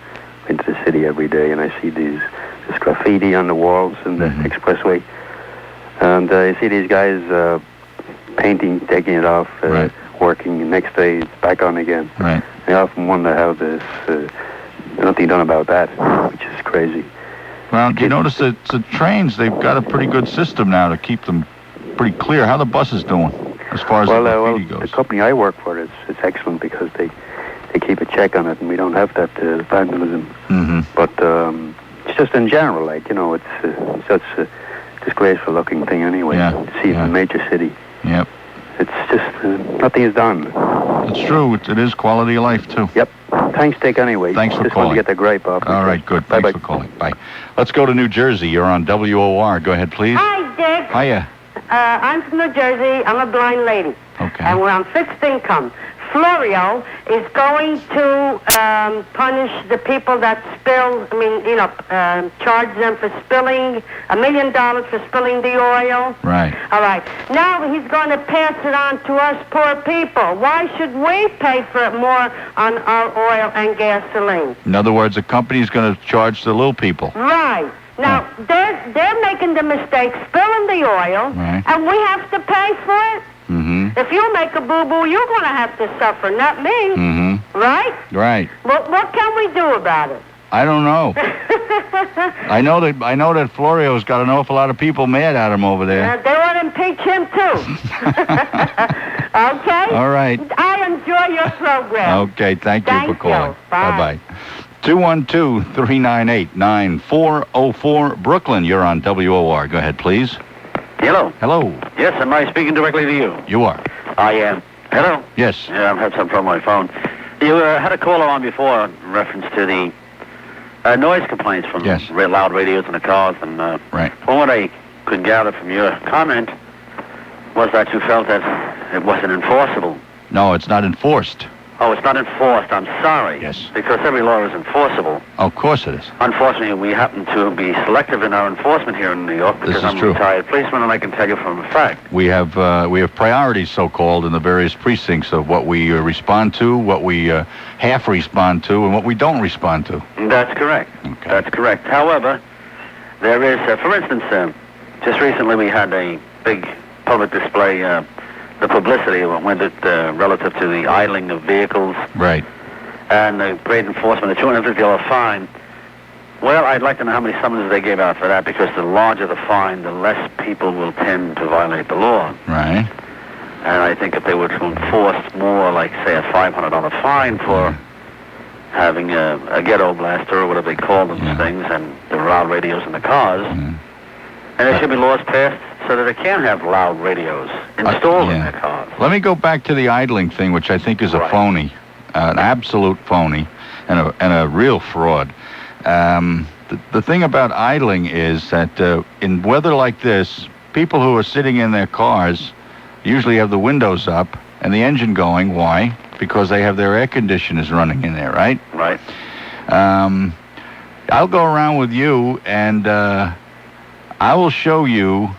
into the city every day, and I see this graffiti on the walls in the expressway. And I see these guys painting, taking it off, working. The next day, it's back on again. Right. I often wonder how there's nothing done about that, which is crazy. Well, do you notice that the trains, they've got a pretty good system now to keep them pretty clear. How are the buses doing as far as the graffiti goes? The company I work for, it's excellent because they keep a check on it, and we don't have that vandalism. Mm-hmm. But it's just in general, like, you know, it's such a disgraceful looking thing anyway. To see in a major city. Yep. It's just, nothing is done. It's true. It is quality of life, too. Yep. Thanks, Dick, anyway. Thanks for just calling. Want to get the gripe off. All right, good. Thanks for calling. Bye. Let's go to New Jersey. You're on WOR. Go ahead, please. Hi, Dick. Hiya. I'm from New Jersey. I'm a blind lady. Okay. And we're on fixed income. Florio is going to punish the people that spill, charge them for spilling $1 million for spilling the oil. Right. All right. Now he's going to pass it on to us poor people. Why should we pay for it more on our oil and gasoline? In other words, the company's going to charge the little people. Right. Now, they're making the mistake, spilling the oil, and we have to pay for it? Mm-hmm. If you make a boo-boo, you're going to have to suffer, not me. Mm-hmm. Right? Right. Well, what can we do about it? I don't know. I know that Florio's got an awful lot of people mad at him over there. They want to impeach him, too. Okay? All right. I enjoy your program. Okay, thank you for calling. Bye. Bye-bye. 212-398-9404. Brooklyn, you're on WOR. Go ahead, please. Hello. Hello. Yes, am I speaking directly to you? You are. I am. Hello? Yes. Yeah, I've had some from my phone. You had a caller on before in reference to the noise complaints from loud radios in the cars. And from what I could gather from your comment was that you felt that it wasn't enforceable. No, it's not enforced. Oh, it's not enforced. I'm sorry. Yes. Because every law is enforceable. Of course it is. Unfortunately, we happen to be selective in our enforcement here in New York because I'm a retired policeman, and I can tell you from a fact. We have priorities, so-called, in the various precincts of what we respond to, what we half respond to, and what we don't respond to. That's correct. Okay. That's correct. However, there is, for instance, just recently we had a big public display. The publicity went relative to the idling of vehicles. Right. And the great enforcement, the $250 fine. Well, I'd like to know how many summonses they gave out for that, because the larger the fine, the less people will tend to violate the law. Right. And I think if they were to enforce more, like, say, a $500 fine for having a ghetto blaster, or whatever they call those things, and the loud radios in the cars, and there should be laws passed so that they can have loud radios installed in their cars. Let me go back to the idling thing, which I think is a phony, an absolute phony, and a real fraud. The thing about idling is that in weather like this, people who are sitting in their cars usually have the windows up and the engine going. Why? Because they have their air conditioners running in there, right? Right. I'll go around with you, and I will show you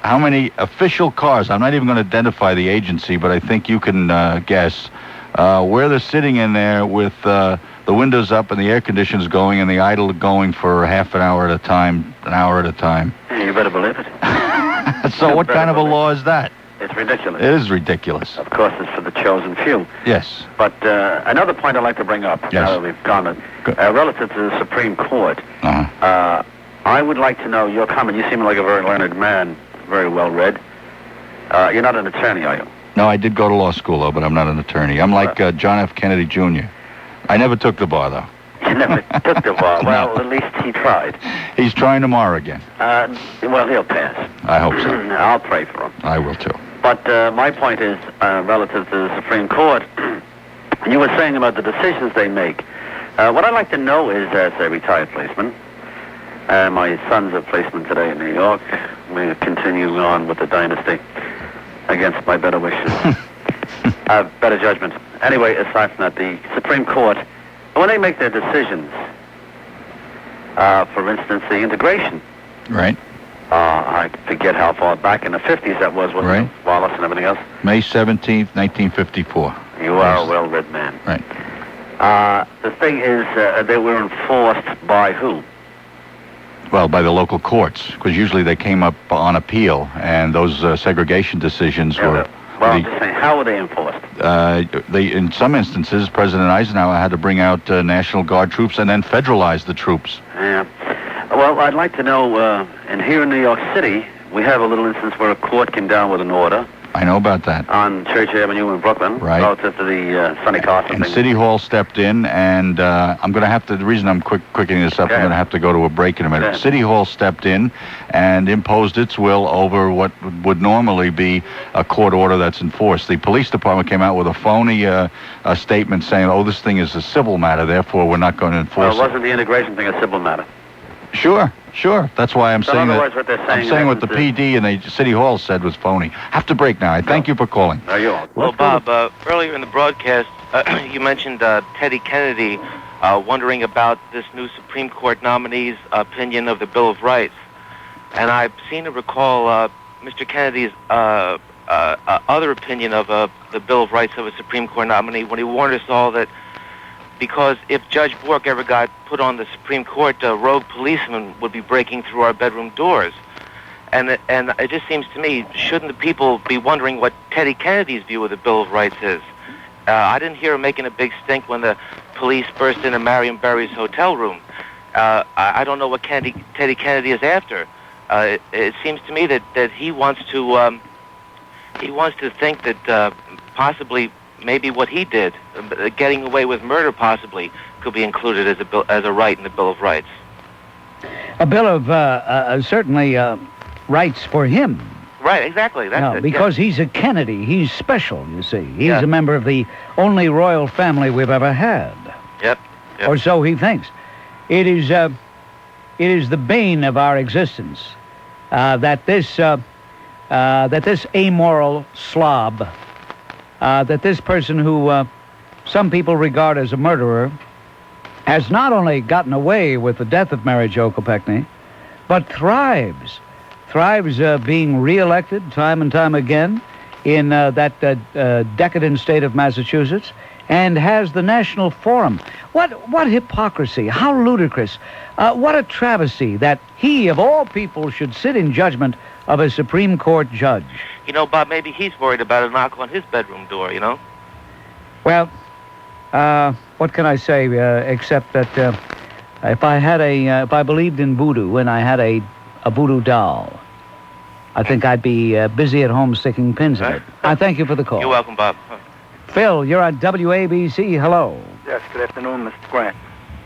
how many official cars, I'm not even going to identify the agency, but I think you can guess, where they're sitting in there with the windows up and the air conditioners going and the idle going for half an hour at a time, an hour at a time. You better believe it. So what kind of a law is that? It's ridiculous. It is ridiculous. Of course, it's for the chosen few. Yes. But another point I'd like to bring up, now that we've gone, relative to the Supreme Court, I would like to know your comment. You seem like a very learned man, very well read. You're not an attorney, are you? No, I did go to law school, though, but I'm not an attorney. I'm like John F. Kennedy Jr. I never took the bar, though. She never took the bar. Well, at least he tried. He's trying tomorrow again. Well, he'll pass. I hope so. I'll pray for him. I will too. But my point is, relative to the Supreme Court, you were saying about the decisions they make. What I'd like to know is, as a retired policeman, my son's a policeman today in New York. We're continuing on with the dynasty against my better wishes. Better judgment. Anyway, aside from that, the Supreme Court, when they make their decisions, for instance, the integration. Right. I forget how far back in the 50s that was, wasn't it? Wallace and everything else. May 17th, 1954. You are a well-read man. Right. The thing is, they were enforced by who? Well, by the local courts, because usually they came up on appeal, and those segregation decisions were... Well, I'm just saying, how were they enforced? In some instances, President Eisenhower had to bring out National Guard troops and then federalize the troops. Yeah. Well, I'd like to know, and here in New York City, we have a little instance where a court came down with an order. I know about that. On Church Avenue in Brooklyn, right, relative to the Sonny Carson and thing. City Hall stepped in, and I'm going to have to, the reason I'm quickening this up, I'm going to have to go to a break in a minute. City Hall stepped in and imposed its will over what would normally be a court order that's enforced. The police department came out with a phony a statement saying, oh, this thing is a civil matter, therefore we're not going to enforce it. Well, wasn't the integration thing a civil matter? Sure. That's why I'm saying in other that. words, what they're saying, I'm saying what the PD and the City Hall said was phony. Have to break now. I thank you for calling. Well, Bob, earlier in the broadcast, you mentioned Teddy Kennedy wondering about this new Supreme Court nominee's opinion of the Bill of Rights. And I seem to recall Mr. Kennedy's other opinion of the Bill of Rights of a Supreme Court nominee when he warned us all that because if Judge Bork ever got put on the Supreme Court, rogue policemen would be breaking through our bedroom doors. And it just seems to me, shouldn't the people be wondering what Teddy Kennedy's view of the Bill of Rights is? I didn't hear him making a big stink when the police burst into Marion Barry's hotel room. I don't know what Teddy Kennedy is after. It seems to me that he wants to think that possibly maybe what he did, getting away with murder possibly, could be included as a right in the Bill of Rights. A bill of certainly rights for him. Right, exactly. That's it. Because he's a Kennedy. He's special, you see. He's a member of the only royal family we've ever had. Yep. Or so he thinks. It is the bane of our existence that this amoral slob, that this person who some people regard as a murderer, has not only gotten away with the death of Mary Jo Kopechne, but thrives being reelected time and time again in that decadent state of Massachusetts, and has the national forum. What hypocrisy! How ludicrous! What a travesty that he, of all people, should sit in judgment of a Supreme Court judge. You know, Bob, maybe he's worried about a knock on his bedroom door, you know? Well, what can I say except that if I believed in voodoo and I had a voodoo doll, I think I'd be busy at home sticking pins in it. I thank you for the call. You're welcome, Bob. Phil, you're on WABC. Hello. Yes, good afternoon, Mr. Grant.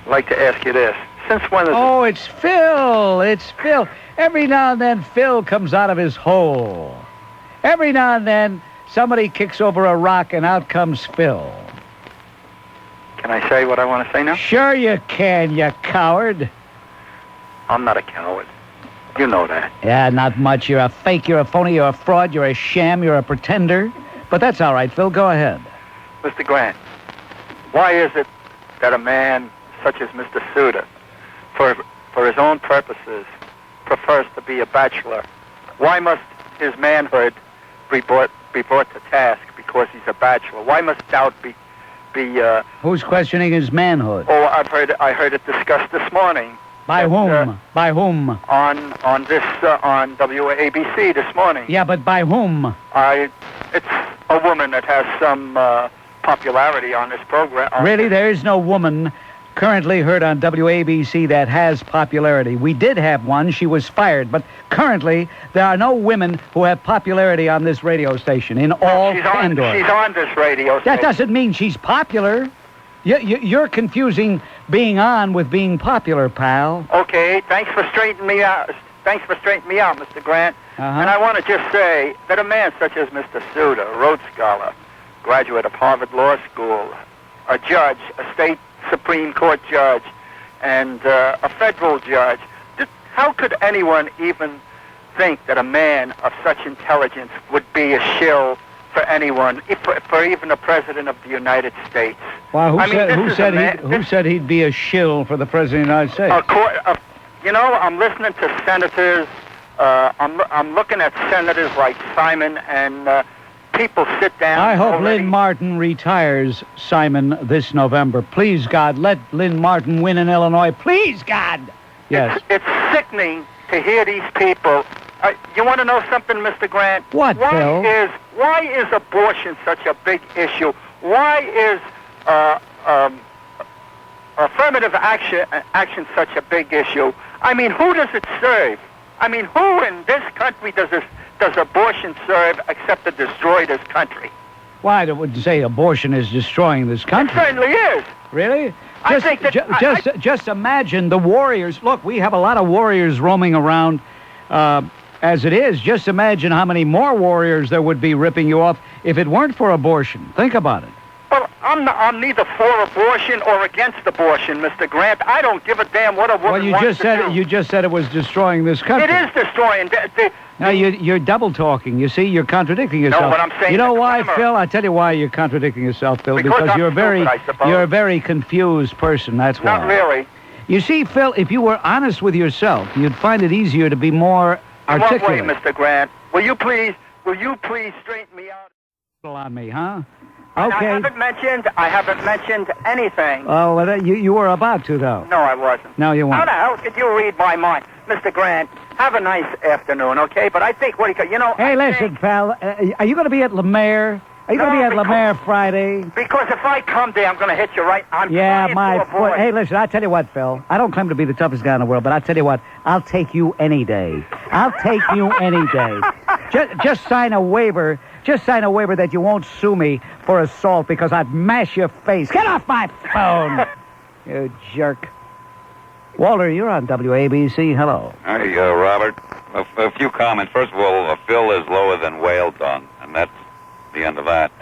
I'd like to ask you this. Since when is Oh, it's Phil. It's Phil. Every now and then, Phil comes out of his hole. Every now and then, somebody kicks over a rock and out comes Phil. Can I say what I want to say now? Sure you can, you coward. I'm not a coward. You know that. Yeah, not much. You're a fake, you're a phony, you're a fraud, you're a sham, you're a pretender. But that's all right, Phil. Go ahead. Mr. Grant, why is it that a man such as Mr. Souter, for his own purposes, prefers to be a bachelor? Why must his manhood be brought to task because he's a bachelor? Why must doubt be Who's questioning his manhood? Oh, I heard it discussed this morning. By whom? By whom? On WABC this morning. Yeah, but by whom? It's a woman that has some popularity on this program. Really? There is no woman currently heard on WABC that has popularity. We did have one. She was fired. But currently, there are no women who have popularity on this radio station in all candor. She's on this radio station. That doesn't mean she's popular. You're confusing being on with being popular, pal. Okay, thanks for straightening me out. Thanks for straightening me out, Mr. Grant. Uh-huh. And I want to just say that a man such as Mr. Suda, a Rhodes Scholar, graduate of Harvard Law School, a judge, a state Supreme Court judge, and a federal judge, how could anyone even think that a man of such intelligence would be a shill for anyone, for even a president of the United States? Well, who said he'd be a shill for the president of the United States? You know, I'm listening to senators. I'm looking at senators like Simon, and people sit down. I hope already. Lynn Martin retires, Simon, this November. Please, God, let Lynn Martin win in Illinois. Please, God. Yes. It's sickening to hear these people. You want to know something, Mr. Grant? What, Phil? Why is abortion such a big issue? Why is affirmative action such a big issue? I mean, who does it serve? I mean, who in this country does abortion serve except to destroy this country? Why would you say abortion is destroying this country? It certainly is. Really? I think that just imagine the warriors. Look, we have a lot of warriors roaming around as it is. Just imagine how many more warriors there would be ripping you off if it weren't for abortion. Think about it. Well, I'm neither for abortion or against abortion, Mr. Grant. I don't give a damn what a woman wants to do. You just said it was destroying this country. It is destroying. Now, you're double talking. You see, you're contradicting yourself. No, what I'm saying. You know why, Kramer. Phil? I tell you why you're contradicting yourself, Phil. Because I'm you're stupid, a very confused person. That's why. Not really. You see, Phil, if you were honest with yourself, you'd find it easier to be more articulate. In what way, Mr. Grant? Will you please straighten me out? On me, huh? And Okay. I haven't mentioned anything. Oh, well, you were about to, though. No, I wasn't. No, you weren't. How the hell could you read my mind? Mr. Grant, have a nice afternoon, okay? But I think Hey, listen, pal, are you going to be at Lemaire? Are you going to be at Lemaire Friday? Because if I come there, I'm going to hit you right. I'm trying to avoid. Hey, listen, I tell you what, Phil. I don't claim to be the toughest guy in the world, but I tell you what, I'll take you any day. I'll take you any day. Just sign a waiver. Just sign a waiver that you won't sue me for assault because I'd mash your face. Get off my phone, you jerk. Walter, you're on WABC. Hello. Hey, Robert. A few comments. First of all, Phil is lower than whale dung, and that's the end of that.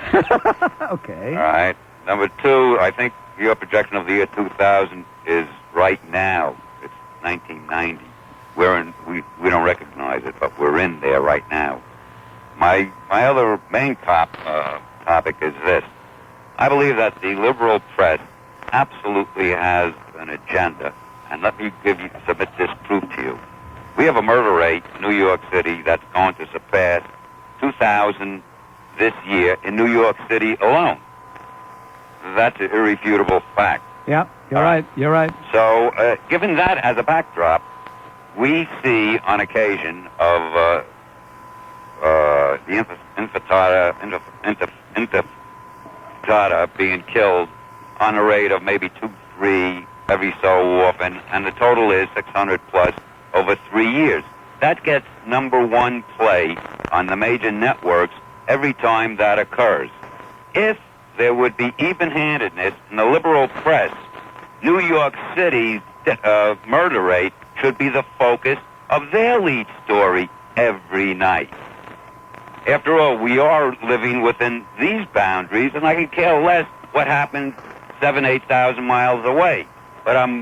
Okay. All right. Number two, I think your projection of the year 2000 is right now. It's 1990. We don't recognize it, but we're in there right now. My other main topic is this. I believe that the liberal press absolutely has an agenda, and let me submit this proof to you. We have a murder rate in New York City that's going to surpass 2,000 this year in New York City alone. That's an irrefutable fact. Yeah, you're right. You're right. So, given that as a backdrop, we see on occasion of the intifada being killed on a rate of maybe 2-3 every so often, and the total is 600 plus over 3 years. That gets number one play on the major networks every time that occurs. If there would be even-handedness in the liberal press, New York City's murder rate should be the focus of their lead story every night. After all, we are living within these boundaries, and I can care less what happens 7,000-8,000 miles away. But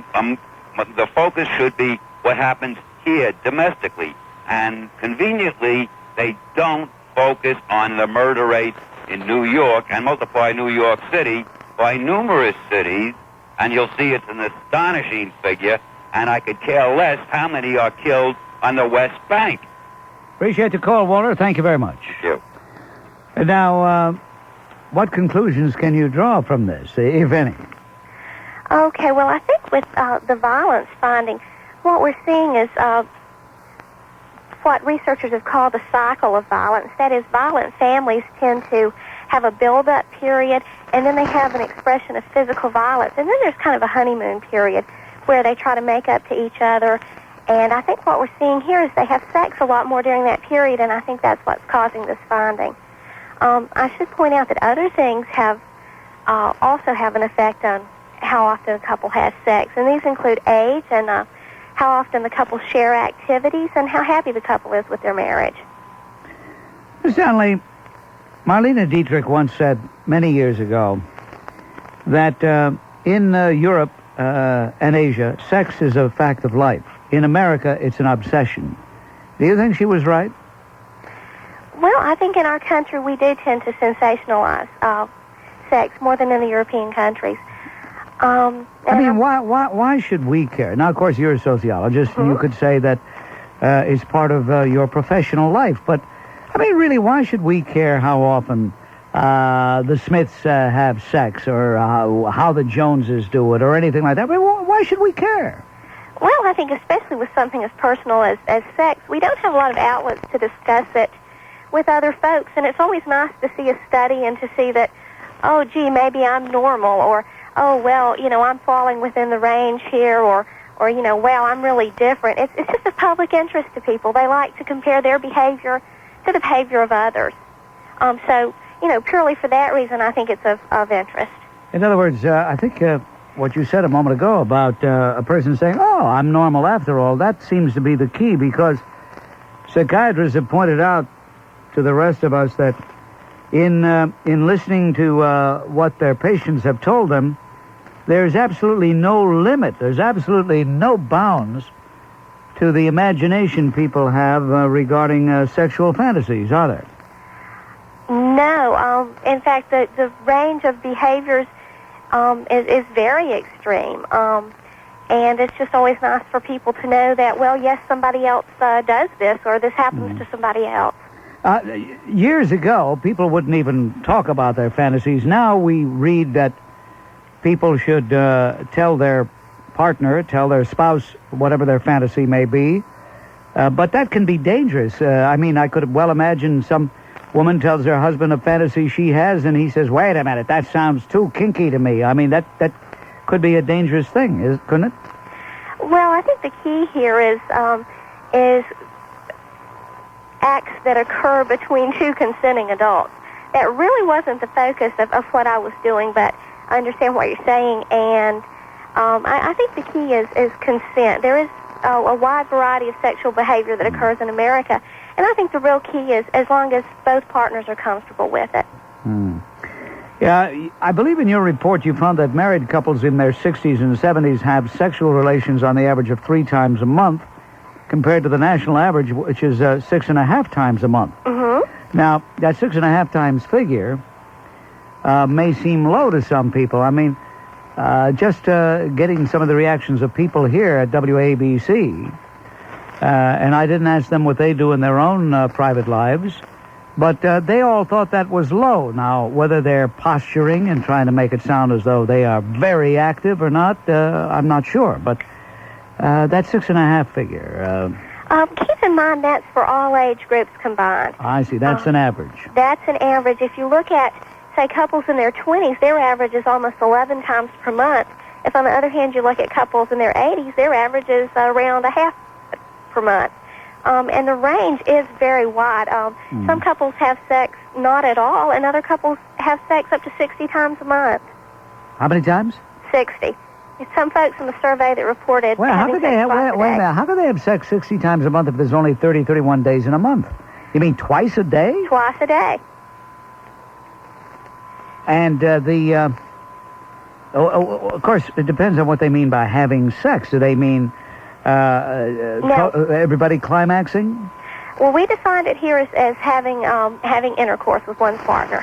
the focus should be what happens here domestically. And conveniently, they don't focus on the murder rate in New York and multiply New York City by numerous cities, and you'll see it's an astonishing figure, and I could care less how many are killed on the West Bank. Appreciate the call, Walter. Thank you very much. Thank you. And now, what conclusions can you draw from this, if any? Okay, well, I think with the violence finding, what we're seeing is what researchers have called the cycle of violence. That is, violent families tend to have a build-up period, and then they have an expression of physical violence. And then there's kind of a honeymoon period where they try to make up to each other. And I think what we're seeing here is they have sex a lot more during that period, and I think that's what's causing this finding. I should point out that other things have also have an effect on how often a couple has sex. And these include age and how often the couple share activities and how happy the couple is with their marriage. Ms. Donnelly, Marlene Dietrich once said many years ago that in Europe and Asia, sex is a fact of life. In America, it's an obsession. Do you think she was right? Well, I think in our country we do tend to sensationalize sex more than in the European countries. I mean, why should we care? Now, of course, you're a sociologist, and you could say that it's part of your professional life. But, I mean, really, why should we care how often the Smiths have sex or how the Joneses do it or anything like that? I mean, why should we care? Well, I think especially with something as personal as sex, we don't have a lot of outlets to discuss it with other folks. And it's always nice to see a study and to see that, oh, gee, maybe I'm normal, or, oh, well, you know, I'm falling within the range here, or you know, well, I'm really different. It's just a public interest to people. They like to compare their behavior to the behavior of others. So, you know, purely for that reason, I think it's of interest. In other words, I think what you said a moment ago about a person saying, oh, I'm normal after all, that seems to be the key, because psychiatrists have pointed out to the rest of us that in listening to what their patients have told them, there's absolutely no limit, there's absolutely no bounds to the imagination people have regarding sexual fantasies, are there? No. In fact, the range of behaviors is very extreme. And it's just always nice for people to know that, well, yes, somebody else does this, or this happens to somebody else. Years ago, people wouldn't even talk about their fantasies. Now we read that people should tell their partner, tell their spouse, whatever their fantasy may be. But that can be dangerous. I mean, I could well imagine some woman tells her husband a fantasy she has, and he says, wait a minute, that sounds too kinky to me. I mean, that could be a dangerous thing, couldn't it? Well, I think the key here is acts that occur between two consenting adults. That really wasn't the focus of what I was doing, but I understand what you're saying, and I think the key is consent. There is a wide variety of sexual behavior that occurs in America, and I think the real key is as long as both partners are comfortable with it. Yeah, I believe in your report you found that married couples in their 60s and 70s have sexual relations on the average of 3 times a month, compared to the national average, which is 6.5 times a month. Now, that 6.5 times figure may seem low to some people. I mean, just getting some of the reactions of people here at WABC, and I didn't ask them what they do in their own private lives, but they all thought that was low. Now, whether they're posturing and trying to make it sound as though they are very active or not, I'm not sure. But that 6.5 figure... keep in mind that's for all age groups combined. I see. That's an average. That's an average. If you look at, say, couples in their 20s, their average is almost 11 times per month. If, on the other hand, you look at couples in their 80s, their average is around a half per month. And the range is very wide. Some couples have sex not at all, and other couples have sex up to 60 times a month. How many times? 60. Some folks in the survey that reported how could they have, wait a minute, how could they have sex 60 times a month if there's only 30, 31 days in a month? You mean twice a day? Twice a day. And of course, it depends on what they mean by having sex. Do they mean everybody climaxing? Well, we defined it here as having intercourse with one's partner.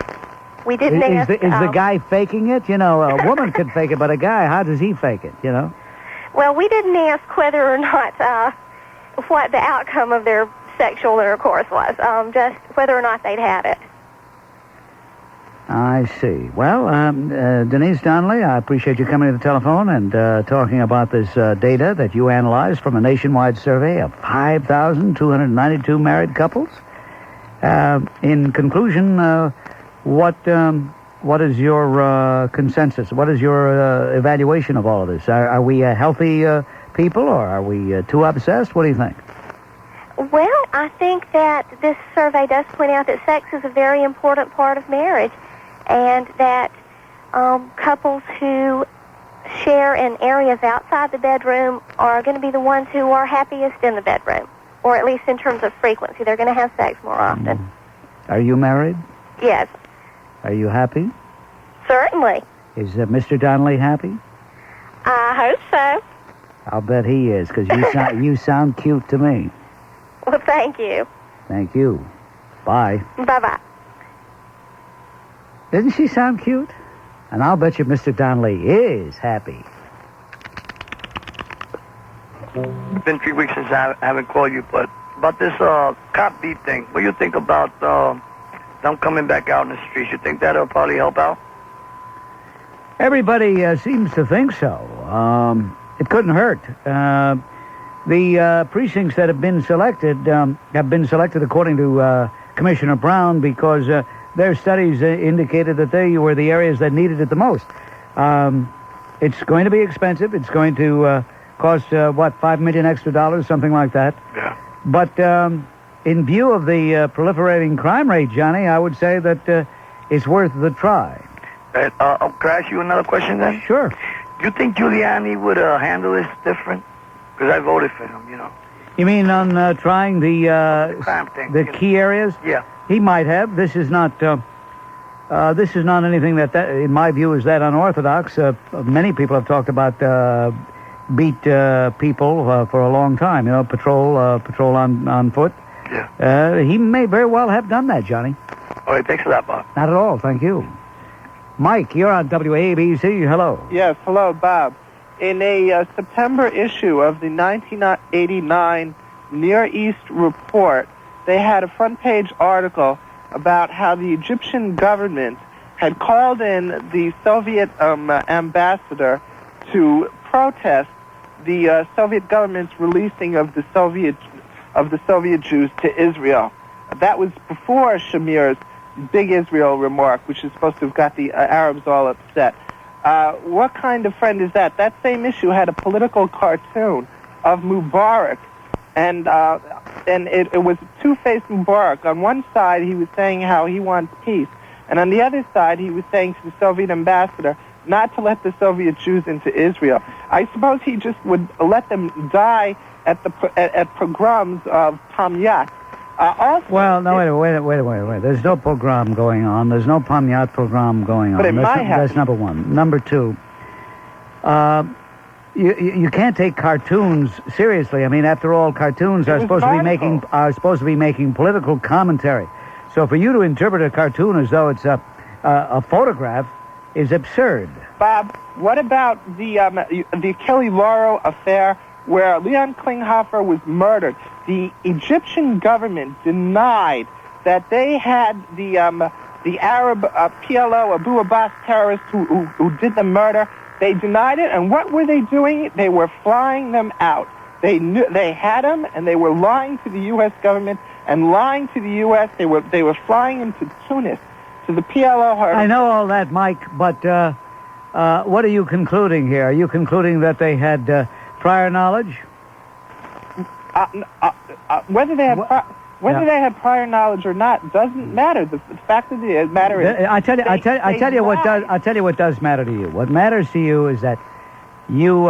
We didn't ask... Is the guy faking it? You know, a woman could fake it, but a guy, how does he fake it, you know? Well, we didn't ask whether or not what the outcome of their sexual intercourse was, just whether or not they'd had it. I see. Well, Denise Donnelly, I appreciate you coming to the telephone and talking about this data that you analyzed from a nationwide survey of 5,292 married couples. In conclusion, what is your consensus? What is your evaluation of all of this? Are we healthy people, or are we too obsessed? What do you think? Well, I think that this survey does point out that sex is a very important part of marriage, and that couples who share in areas outside the bedroom are going to be the ones who are happiest in the bedroom, or at least in terms of frequency. They're going to have sex more often. Are you married? Yes, Are you happy? certainly. Is Mr. Donnelly happy? I hope so. I'll bet he is, because you sound cute to me. Well, thank you. Thank you. Bye. Bye-bye. Doesn't she sound cute? And I'll bet you Mr. Donnelly is happy. It's been 3 weeks since I haven't called you, but about this cop beat thing, what do you think about them coming back out in the streets? You think that'll probably help out? Everybody seems to think so. It couldn't hurt. The precincts that have been selected according to Commissioner Brown because their studies indicated that they were the areas that needed it the most. It's going to be expensive. It's going to cost, $5 million extra, something like that. Yeah. But in view of the proliferating crime rate, Johnny, I would say that it's worth the try. Can I ask you another question then? Sure. Do you think Giuliani would handle this different? Because I voted for him, you know. You mean on trying the crime thing, key areas? Yeah. He might have. This is not anything that, in my view, is that unorthodox. Many people have talked about beat people for a long time. You know, patrol on foot. Yeah. He may very well have done that, Johnny. All right, thanks for that, Bob. Not at all. Thank you. Mike, you're on WABC. Hello. Yes, hello, Bob. In a September issue of the 1989 Near East Report, they had a front-page article about how the Egyptian government had called in the Soviet ambassador to protest the Soviet government's releasing of the Soviet Jews to Israel. That was before Shamir's Big Israel remark, which is supposed to have got the Arabs all upset. What kind of friend is that? That same issue had a political cartoon of Mubarak, and it was two-faced Mubarak. On one side, he was saying how he wants peace, and on the other side, he was saying to the Soviet ambassador not to let the Soviet Jews into Israel. I suppose he just would let them die at pogroms of Pamyat. Well, no, wait. There's no pogrom going on. There's no Pamyat pogrom going on. But it might have. That's number one. Number two, you can't take cartoons seriously. I mean, after all, cartoons are supposed to be making political commentary. So for you to interpret a cartoon as though it's a photograph is absurd. Bob, what about the Kelly Lauro affair where Leon Klinghoffer was murdered? The Egyptian government denied that they had the Arab PLO Abu Abbas terrorists who did the murder. They denied it, and what were they doing? They were flying them out. They knew they had them, and they were lying to the U.S. government and lying to the U.S. They were flying them to Tunis, to the PLO. I know all that, Mike, but what are you concluding here? Are you concluding that they had prior knowledge? Whether they had prior knowledge or not doesn't matter. The fact of the matter is, I tell you what does matter to you. What matters to you is that you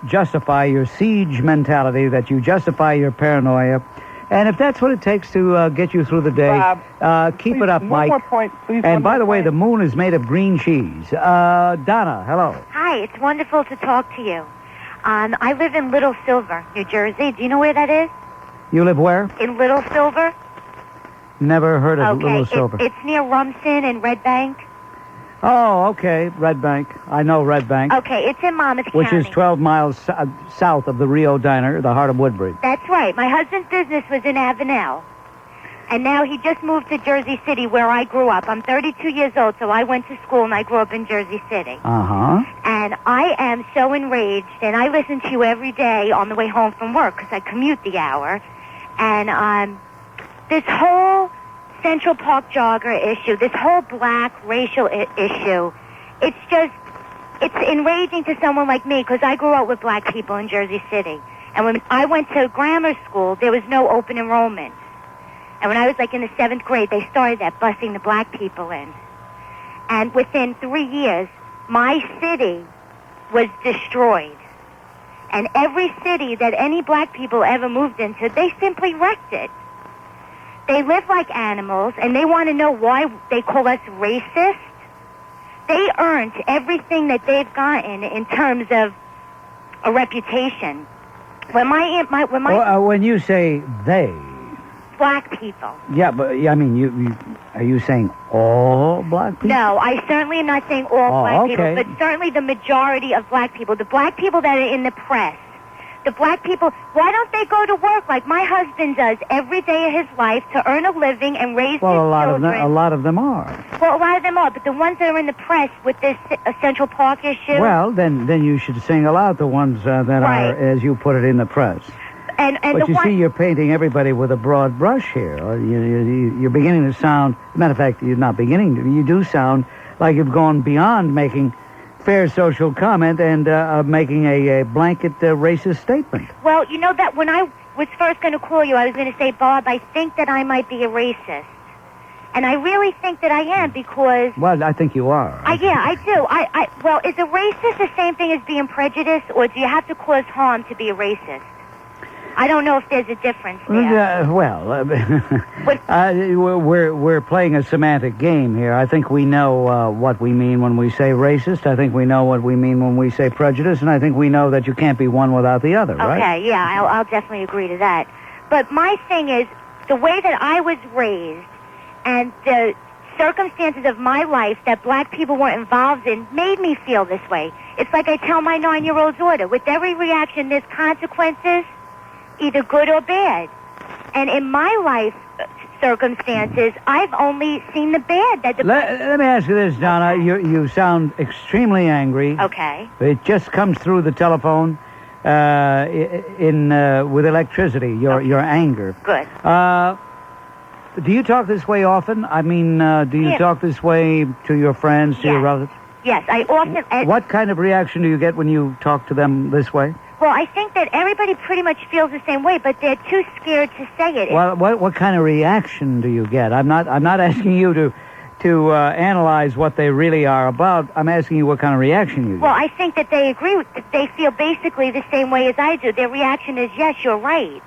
justify your siege mentality, that you justify your paranoia, and if that's what it takes to get you through the day, keep it up, Mike. One more point, please. And by the way, the moon is made of green cheese. Donna, hello. Hi, it's wonderful to talk to you. I live in Little Silver, New Jersey. Do you know where that is? You live where? In Little Silver. Never heard of Little Silver. It's near Rumson and Red Bank. Oh, okay, Red Bank. I know Red Bank. Okay, it's in Monmouth County. Which is 12 miles south of the Rio Diner, the heart of Woodbridge. That's right. My husband's business was in Avenel. And now he just moved to Jersey City, where I grew up. I'm 32 years old, so I went to school, and I grew up in Jersey City. Uh-huh. And I am so enraged, and I listen to you every day on the way home from work, because I commute the hour. And this whole Central Park jogger issue, this whole black racial issue, it's enraging to someone like me, because I grew up with black people in Jersey City. And when I went to grammar school, there was no open enrollment. And when I was in the 7th grade, they started that, busing the black people in. And within 3 years, my city was destroyed. And every city that any black people ever moved into, they simply wrecked it. They live like animals, and they want to know why they call us racist. They earned everything that they've gotten in terms of a reputation. When you say they, black people. yeah, but I mean, you are you saying all black people? No, I certainly am not saying all black okay. people, but certainly the majority of black people. The black people that are in the press. The black people, why don't they go to work like my husband does every day of his life to earn a living and raise his children? A lot of them are. Well, a lot of them are, but the ones that are in the press with this Central Park issue. Well, then you should single out the ones that are, as you put it, in the press. But you see, you're painting everybody with a broad brush here. You're beginning to sound, matter of fact, you're not beginning to, you do sound like you've gone beyond making fair social comment and making a blanket racist statement. Well, you know that when I was first going to call you, I was going to say, Bob, I think that I might be a racist. And I really think that I am because... Well, I think you are. Yeah, I do. Well, is a racist the same thing as being prejudiced, or do you have to cause harm to be a racist? I don't know if there's a difference there. We're playing a semantic game here. I think we know what we mean when we say racist. I think we know what we mean when we say prejudice, and I think we know that you can't be one without the other, right? Okay, yeah, I'll definitely agree to that. But my thing is, the way that I was raised and the circumstances of my life that black people were involved in made me feel this way. It's like I tell my 9-year-old daughter, with every reaction, there's consequences, either good or bad. And in my life circumstances, I've only seen the bad. Let me ask you this, Donna. You sound extremely angry. Okay. It just comes through the telephone with electricity, your anger. Good. Do you talk this way often? I mean, do you talk this way to your friends, to your relatives? Yes, I often... What kind of reaction do you get when you talk to them this way? Well, I think that everybody pretty much feels the same way, but they're too scared to say it. Well, what kind of reaction do you get? I'm not asking you to analyze what they really are about. I'm asking you what kind of reaction you get. Well, I think that they agree. They feel basically the same way as I do. Their reaction is, yes, you're right.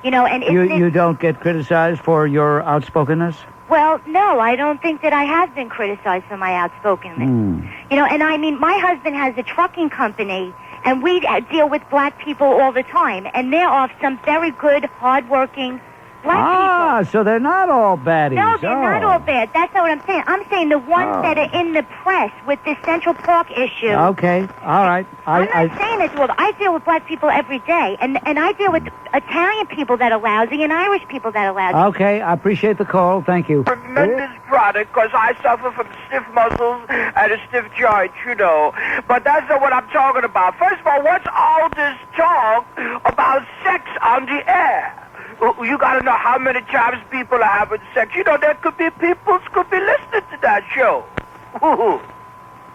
You know, and you don't get criticized for your outspokenness? Well, no, I don't think that I have been criticized for my outspokenness. You know, and I mean, my husband has a trucking company, and we deal with black people all the time, and there are some very good, hardworking black people. So they're not all baddies. No, they're not all bad. That's not what I'm saying. I'm saying the ones that are in the press with this Central Park issue. Okay, all right. I'm not saying this. Well, I deal with black people every day, and I deal with Italian people that are lousy and Irish people that are lousy. Okay, I appreciate the call. Thank you. Tremendous product, because I suffer from stiff muscles and a stiff joint, you know. But that's not what I'm talking about. First of all, what's all this talk about sex on the air? You got to know how many times people are having sex. You know, there could be people could be listening to that show.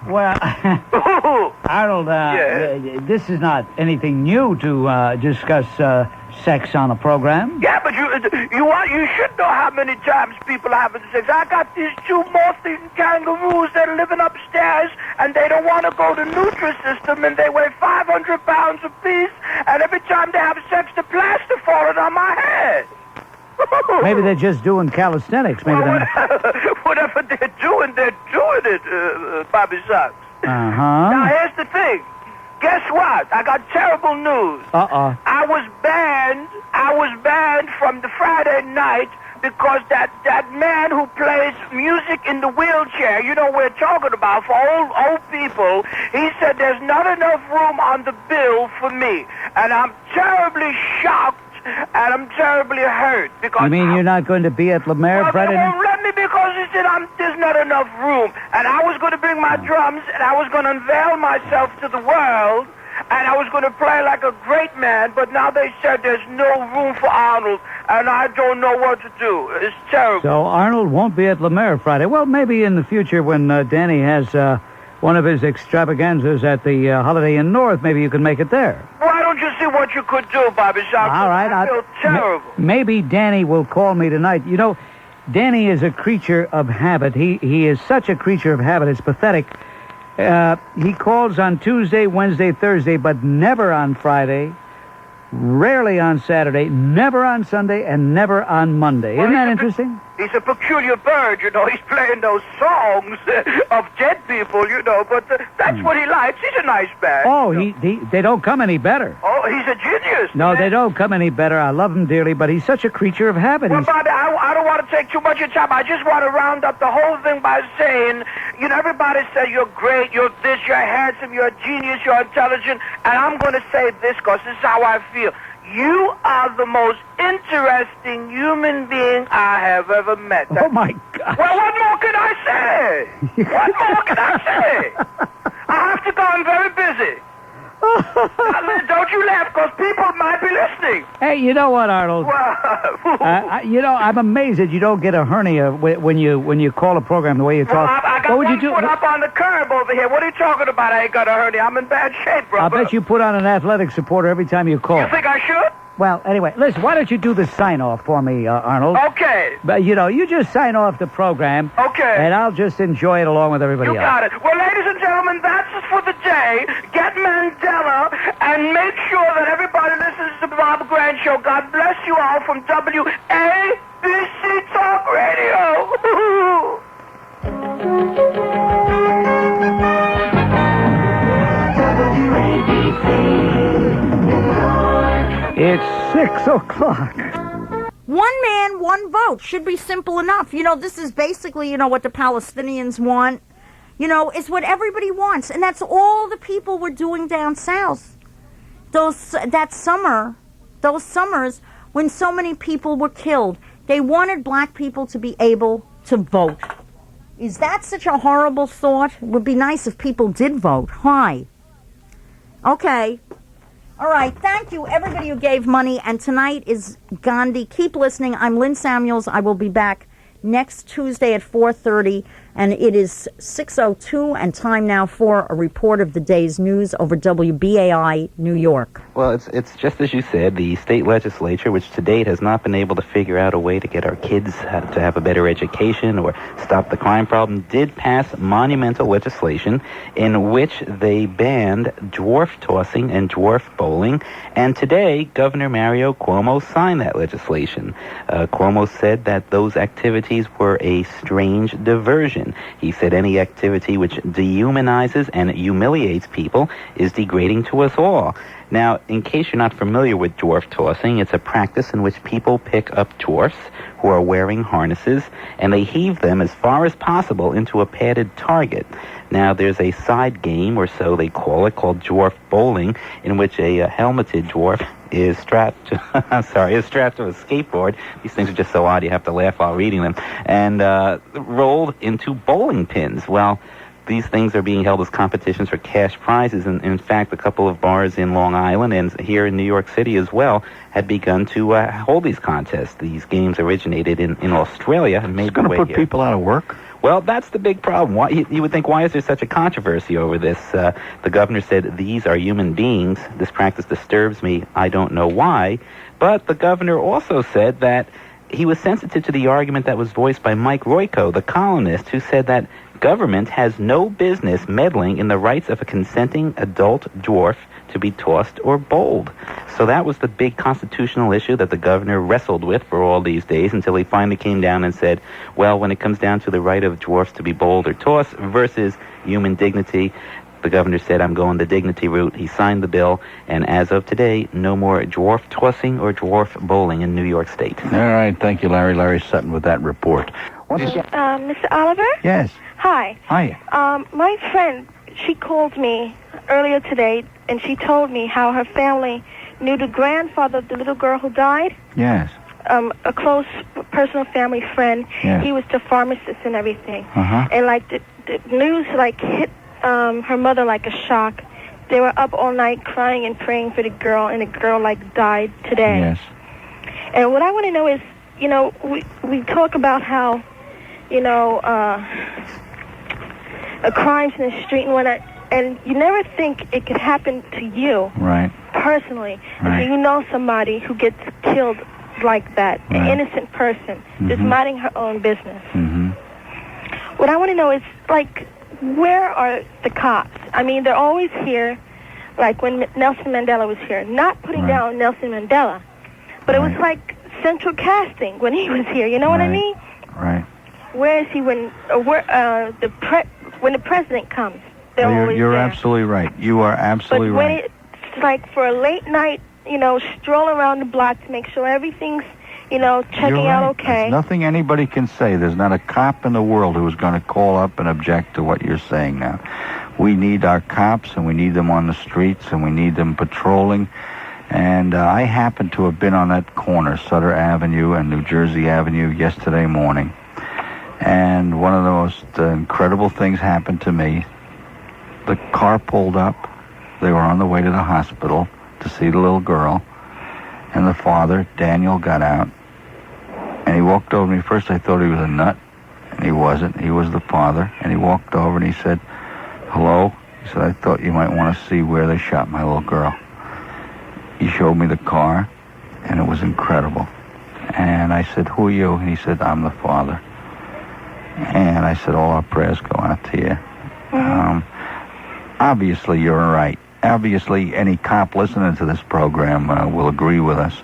Well, Arnold, this is not anything new to discuss sex on a program. Yeah, but you should know how many times people are having sex. I got these two moth-eating kangaroos that are living upstairs, and they don't want to go to Nutrisystem, and they weigh 500 pounds apiece, and every time they have sex, the plaster falling on my head. Maybe they're just doing calisthenics. Maybe Whatever they're doing it, Bobby Socks. Now, here's the thing. Guess what? I got terrible news. I was banned from the Friday night because that man who plays music in the wheelchair, you know we're talking about, for old people, he said there's not enough room on the bill for me. And I'm terribly shocked and I'm terribly hurt. Because you mean you're not going to be at Lemaire Friday night? They won't let me because he said there's not enough room. And I was going to bring my drums and I was going to unveil myself to the world. And I was going to play like a great man, but now they said there's no room for Arnold, and I don't know what to do. It's terrible. So Arnold won't be at Lemaire Friday. Well, maybe in the future when Danny has one of his extravaganzas at the Holiday Inn North, maybe you can make it there. Why don't you see what you could do, Bobby Sharp? All right. I feel terrible. Maybe Danny will call me tonight. You know, Danny is a creature of habit. He is such a creature of habit. It's pathetic. He calls on Tuesday, Wednesday, Thursday, but never on Friday, rarely on Saturday, never on Sunday, and never on Monday. Isn't that interesting? He's a peculiar bird, you know. He's playing those songs of dead people, you know, but that's what he likes. He's a nice man. Oh, they don't come any better. Oh, he's a genius. No, they don't come any better. I love him dearly, but he's such a creature of habit. Well, Bobby, I don't want to take too much of your time. I just want to round up the whole thing by saying, you know, everybody says you're great, you're this, you're handsome, you're a genius, you're intelligent, and I'm going to say this because this is how I feel. You are the most interesting human being I have ever met. Oh, my God. Well, what more can I say? What more can I say? I have to go. I'm very busy. Don't you laugh, because people might be listening. Hey, you know what, Arnold? I'm amazed that you don't get a hernia when you call a program the way you talk. I got one foot up on the curb over here. What are you talking about? I ain't got a hernia. I'm in bad shape, brother. I bet you put on an athletic supporter every time you call. You think I should? Well, anyway, listen, why don't you do the sign-off for me, Arnold? Okay. But, you just sign off the program. Okay. And I'll just enjoy it along with everybody else. You got it. Well, ladies and gentlemen, that's it for the day. Get Mandela and make sure that everybody listens to the Bob Grant Show. God bless you all from WABC Talk Radio. It's 6 o'clock. One man, one vote should be simple enough. This is basically, what the Palestinians want. It's what everybody wants. And that's all the people were doing down south. Those summers when so many people were killed. They wanted black people to be able to vote. Is that such a horrible thought? It would be nice if people did vote. Hi. Okay. All right, thank you, everybody who gave money. And tonight is Gandhi. Keep listening. I'm Lynn Samuels. I will be back next Tuesday at 4:30, and it is 6:02, and time now for a report of the day's news over WBAI New York. Well, it's just as you said, the state legislature, which to date has not been able to figure out a way to get our kids to have a better education or stop the crime problem, did pass monumental legislation in which they banned dwarf tossing and dwarf bowling, and today Governor Mario Cuomo signed that legislation. Cuomo said that those activities were a strange diversion. He said any activity which dehumanizes and humiliates people is degrading to us all. Now, in case you're not familiar with dwarf tossing, it's a practice in which people pick up dwarfs who are wearing harnesses, and they heave them as far as possible into a padded target. Now, there's a side game, or so they call it, called dwarf bowling, in which a helmeted dwarf is strapped to a skateboard. These things are just so odd you have to laugh while reading them, and rolled into bowling pins. Well, these things are being held as competitions for cash prizes, and in fact, a couple of bars in Long Island and here in New York City as well had begun to hold these contests. These games originated in Australia and made their way here. It's going to put people out of work? Well, that's the big problem. Why, you would think, why is there such a controversy over this? The governor said, these are human beings. This practice disturbs me. I don't know why. But the governor also said that he was sensitive to the argument that was voiced by Mike Royko, the columnist, who said that government has no business meddling in the rights of a consenting adult dwarf to be tossed or bowled. So that was the big constitutional issue that the governor wrestled with for all these days until he finally came down and said, well, when it comes down to the right of dwarfs to be bowled or tossed versus human dignity, the governor said, I'm going the dignity route. He signed the bill, and as of today, no more dwarf tossing or dwarf bowling in New York State. All right, thank you, Larry. Larry Sutton with that report. Mr. Oliver? Yes. Hi. Hi. My friend, she called me earlier today, and she told me how her family knew the grandfather of the little girl who died. Yes. A close personal family friend. Yes. He was the pharmacist and everything. Uh-huh. And the news hit her mother like a shock. They were up all night crying and praying for the girl, and the girl died today. Yes. And what I want to know is, we talk about how, crimes in the street and whatnot, and you never think it could happen to you. Right. Personally. Right. Until you know somebody who gets killed like that, Right. an innocent person, just minding her own business. Mm-hmm. What I want to know is, where are the cops? I mean, they're always here, like when Nelson Mandela was here. Not putting down Nelson Mandela, but it was like central casting when he was here. You know what I mean? Right. Where is he when the president comes? They're always You're there. absolutely right. You are absolutely But when right. it's like for a late night, stroll around the block to make sure everything's, checking out okay. There's nothing anybody can say. There's not a cop in the world who is going to call up and object to what you're saying now. We need our cops, and we need them on the streets, and we need them patrolling. And I happened to have been on that corner, Sutter Avenue and New Jersey Avenue, yesterday morning. And one of the most incredible things happened to me. The car pulled up. They were on the way to the hospital to see the little girl. And the father, Daniel, got out. And he walked over to me. First I thought he was a nut. And he wasn't. He was the father. And he walked over and he said, "Hello?" He said, "I thought you might want to see where they shot my little girl." He showed me the car. And it was incredible. And I said, "Who are you?" And he said, "I'm the father." And I said, "All our prayers go out to you." Obviously, you're right. Obviously, any cop listening to this program will agree with us.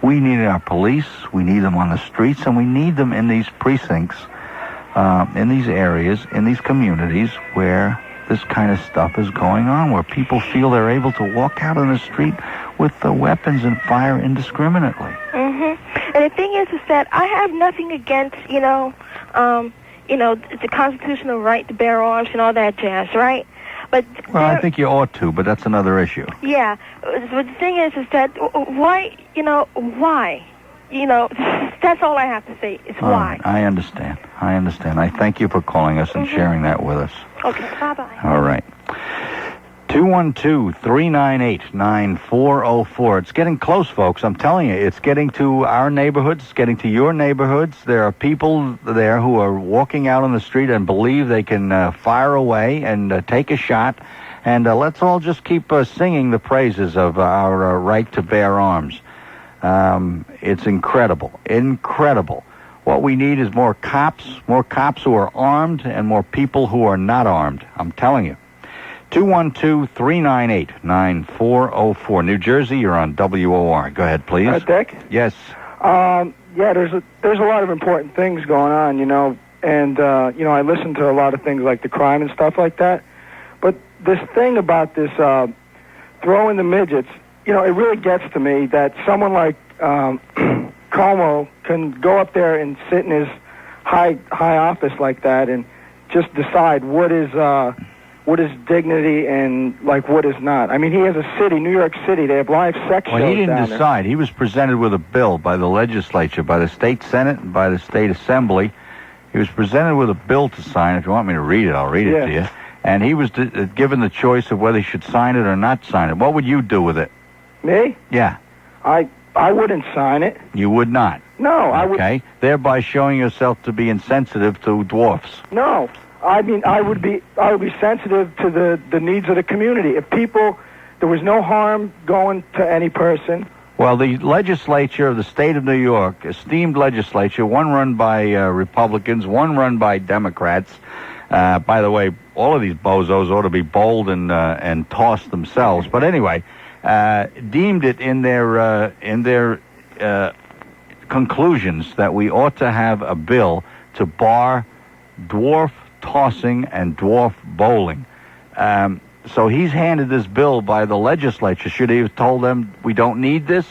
We need our police, we need them on the streets, and we need them in these precincts, in these areas, in these communities where this kind of stuff is going on, where people feel they're able to walk out on the street with the weapons and fire indiscriminately. And the thing is that I have nothing against, the constitutional right to bear arms and all that jazz, right? But well, I think you ought to, but that's another issue. Yeah, but the thing is that why? That's all I have to say is All why. right, I understand. I thank you for calling us and sharing that with us. Okay, bye-bye. All right. 212-398-9404. It's getting close, folks. I'm telling you, it's getting to our neighborhoods, it's getting to your neighborhoods. There are people there who are walking out on the street and believe they can fire away and take a shot. And let's all just keep singing the praises of our right to bear arms. It's incredible. What we need is more cops who are armed and more people who are not armed. I'm telling you. 212-398-9404. New Jersey, you're on WOR. Go ahead, please. Dick? Yes. There's a lot of important things going on, and I listen to a lot of things like the crime and stuff like that. But this thing about this throwing the midgets, it really gets to me that someone like Cuomo can go up there and sit in his high office like that and just decide what is dignity and what is not. I mean, he has a city, New York City. They have live sex shows Well, he didn't down decide. He was presented with a bill by the legislature, by the state senate, and by the state assembly. He was presented with a bill to sign. If you want me to read it, I'll read it to you. And he was given the choice of whether he should sign it or not sign it. What would you do with it? Me? Yeah. I wouldn't sign it. You would not? No, I would. Okay. Thereby showing yourself to be insensitive to dwarfs. No. I mean, I would be sensitive to the needs of the community. If there was no harm going to any person. Well, the legislature of the state of New York, esteemed legislature, one run by Republicans, one run by Democrats. By the way, all of these bozos ought to be bowled and tossed themselves. But anyway, deemed it in their conclusions that we ought to have a bill to bar dwarf tossing and dwarf bowling. So he's handed this bill by the legislature. Should he have told them we don't need this?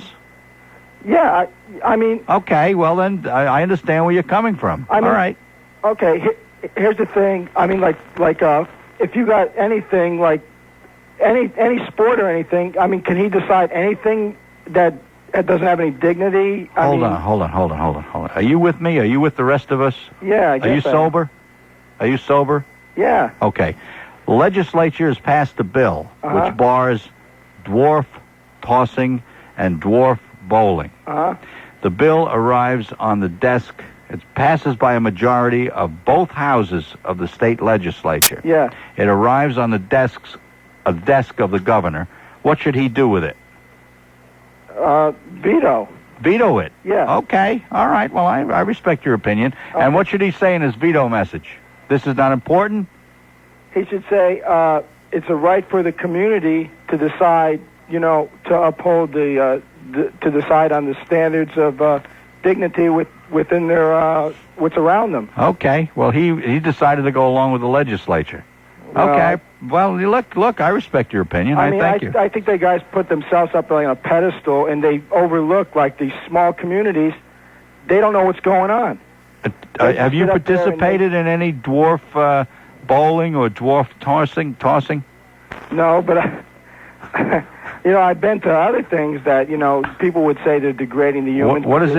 Yeah, I mean... Okay, well then, I understand where you're coming from. All right. Okay, here's the thing. I mean, if you got anything, any sport or anything, I mean, can he decide anything that doesn't have any dignity? Hold on. Are you with me? Are you with the rest of us? Yeah, I guess. Are you sober? Are you sober? Yeah. Okay. The legislature has passed a bill which bars dwarf tossing and dwarf bowling. The bill arrives on the desk. It passes by a majority of both houses of the state legislature. Yeah. It arrives on the desk of the governor. What should he do with it? Veto. Veto it? Yeah. Okay. All right. Well, I respect your opinion. Okay. And what should he say in his veto message? This is not important? he should say it's a right for the community to decide, to uphold to decide on the standards of dignity within their what's around them. Okay. Well, he decided to go along with the legislature. Okay. Well, look, I respect your opinion. Thank you. I think they guys put themselves up on a pedestal, and they overlook, like, these small communities. They don't know what's going on. Have you participated in any dwarf bowling or dwarf tossing? No, but I've been to other things that, people would say they're degrading the human. What is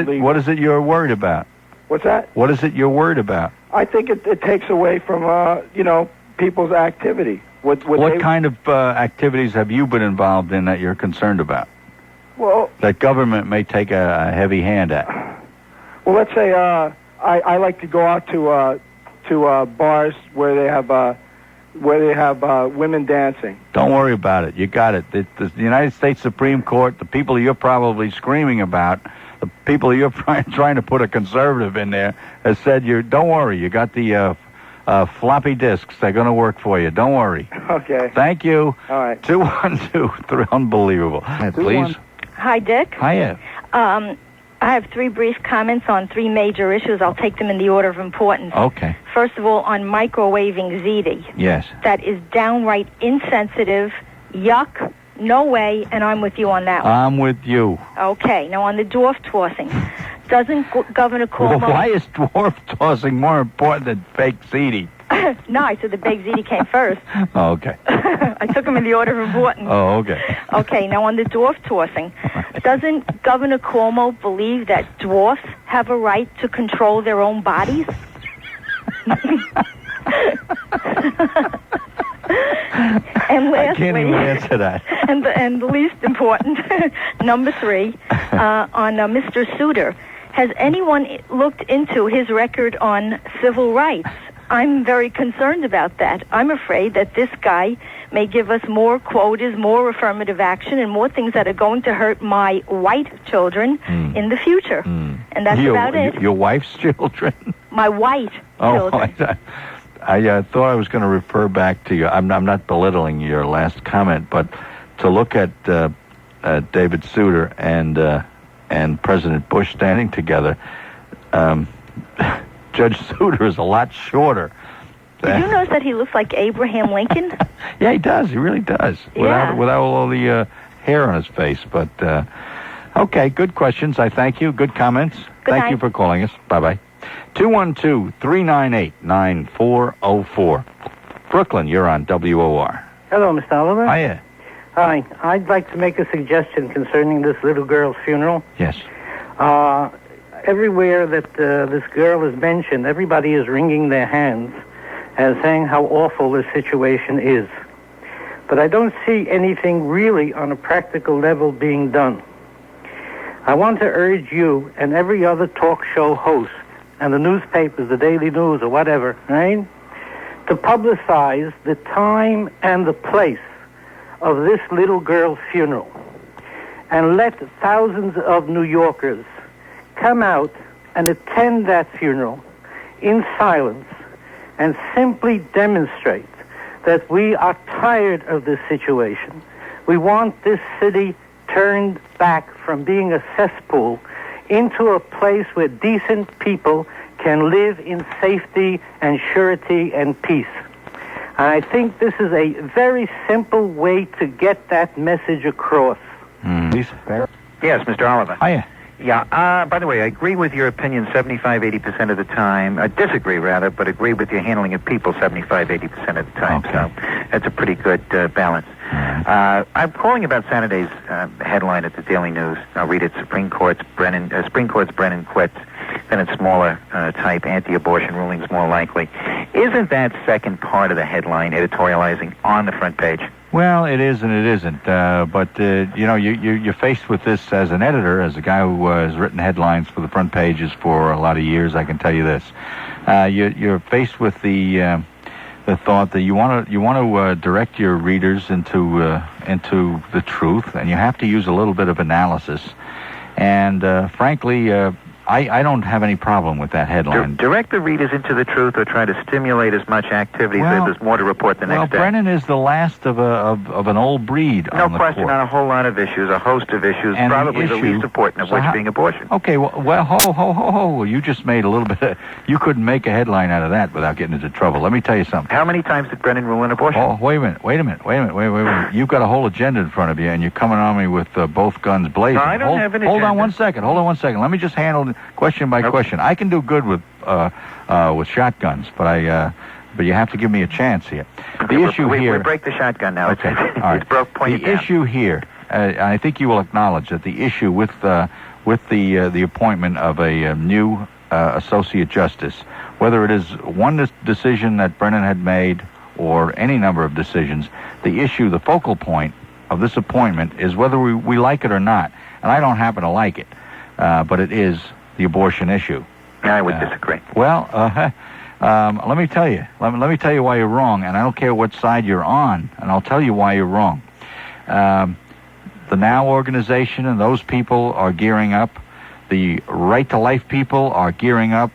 it you're worried about? What's that? What is it you're worried about? I think it takes away from, people's activity. What kind of activities have you been involved in that you're concerned about? Well, that government may take a heavy hand at. Well, let's say I like to go out to bars where they have women dancing. Don't worry about it. You got it. The United States Supreme Court, the people you're probably screaming about, the people you're trying to put a conservative in there, has said, don't worry. You got the floppy disks. They're going to work for you. Don't worry. Okay. Thank you. All right. 212-3. Unbelievable. Please. Hi, Dick. Hiya. I have 3 brief comments on 3 major issues. I'll take them in the order of importance. Okay. First of all, on microwaving ziti. Yes. That is downright insensitive, yuck, no way, and I'm with you on that one. I'm with you. Okay. Now, on the dwarf tossing, doesn't Governor Cuomo... Well, why is dwarf tossing more important than fake ziti? No, I said the baked ziti came first. Oh, okay. I took them in the order of importance. Oh, okay. Okay, now on the dwarf tossing, doesn't Governor Cuomo believe that dwarfs have a right to control their own bodies? And lastly, I can't even answer that. And the least important, number 3, on Mr. Souter. Has anyone looked into his record on civil rights? I'm very concerned about that. I'm afraid that this guy may give us more quotas, more affirmative action, and more things that are going to hurt my white children in the future. And that's about it. Your wife's children? My white children. I thought I was going to refer back to you. I'm not belittling your last comment, but to look at David Souter and President Bush standing together, Judge Souter is a lot shorter. Did you notice that he looks like Abraham Lincoln? Yeah, he does. He really does. Yeah. Without all the hair on his face. But, okay, good questions. I thank you. Good comments. Thank you for calling us. Bye-bye. 212-398-9404. Brooklyn, you're on WOR. Hello, Mr. Oliver. Hiya. Hi. I'd like to make a suggestion concerning this little girl's funeral. Yes. Everywhere that this girl is mentioned, everybody is wringing their hands and saying how awful this situation is. But I don't see anything really on a practical level being done. I want to urge you and every other talk show host and the newspapers, the Daily News or whatever, right, to publicize the time and the place of this little girl's funeral and let thousands of New Yorkers come out and attend that funeral in silence and simply demonstrate that we are tired of this situation. We want this city turned back from being a cesspool into a place where decent people can live in safety and surety and peace. And I think this is a very simple way to get that message across. Yes, Mr. Oliver. Hiya. Yeah, by the way, I agree with your opinion 75-80% of the time. I disagree, rather, but agree with your handling of people 75-80% of the time. Okay. So that's a pretty good balance. I'm calling about Saturday's headline at the Daily News. I'll read it. Supreme Court's Brennan quits. Then it's smaller type, anti-abortion rulings more likely. Isn't that second part of the headline editorializing on the front page? Well, it is and it isn't. But you're faced with this as an editor, as a guy who has written headlines for the front pages for a lot of years. I can tell you this: you're faced with the thought that you want to direct your readers into the truth, and you have to use a little bit of analysis. And frankly, I don't have any problem with that headline. Direct the readers into the truth, or try to stimulate as much activity so there's more to report the next day. Well, Brennan is the last of an old breed No on the question court. on a whole lot of issues, a host of issues, And probably the issue- least important of so which how- being abortion. Okay, well, ho. You just made a little bit. You couldn't make a headline out of that without getting into trouble. Let me tell you something. How many times did Brennan rule an abortion? Oh, wait a minute. You've got a whole agenda in front of you, and you're coming on me with both guns blazing. No, I don't have an Hold on agenda. Hold on one second. Let me just handle it question by question. I can do good with shotguns, but you have to give me a chance here. The issue here. We break the shotgun now. Okay, all right. It's broke. Point The issue here, I think you will acknowledge that the issue with the appointment of a new associate justice, whether it is one decision that Brennan had made or any number of decisions, the focal point of this appointment is whether we like it or not. And I don't happen to like it, but it is the abortion issue. I would disagree. Well, let me tell you. Let me tell you why you're wrong, and I don't care what side you're on, and I'll tell you why you're wrong. The NOW organization and those people are gearing up. The Right to Life people are gearing up.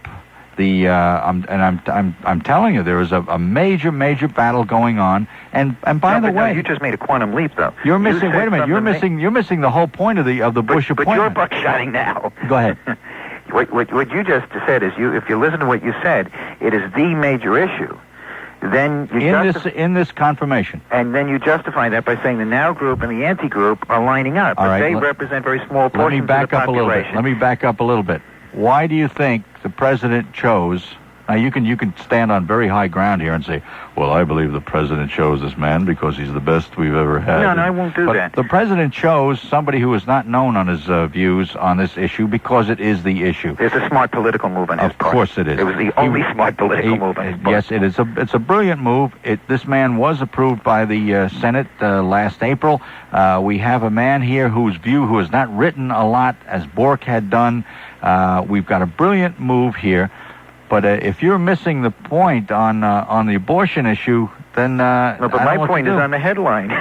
I'm telling you, there is a major battle going on. And by the way, you just made a quantum leap, though. You're missing. Wait a minute. You're missing the whole point of the Bush appointment. But you're buckshotting now. Go ahead. What you just said is, if you listen to what you said, it is the major issue. Then in this confirmation, and then you justify that by saying the NOW group and the anti-group are lining up, but they represent very small portions of the population. Let me back up a little bit. Why do you think the president chose? Now you can stand on very high ground here and say, well, I believe the president chose this man because he's the best we've ever had. No, I won't do that. The president chose somebody who is not known on his views on this issue because it is the issue. It's a smart political move on his part. Of course it is. It was the only smart political move on his part. Yes, it is. It's a brilliant move. This man was approved by the Senate last April. We have a man here who has not written a lot, as Bork had done. We've got a brilliant move here. But if you're missing the point on the abortion issue, then no. But my point is on the headline.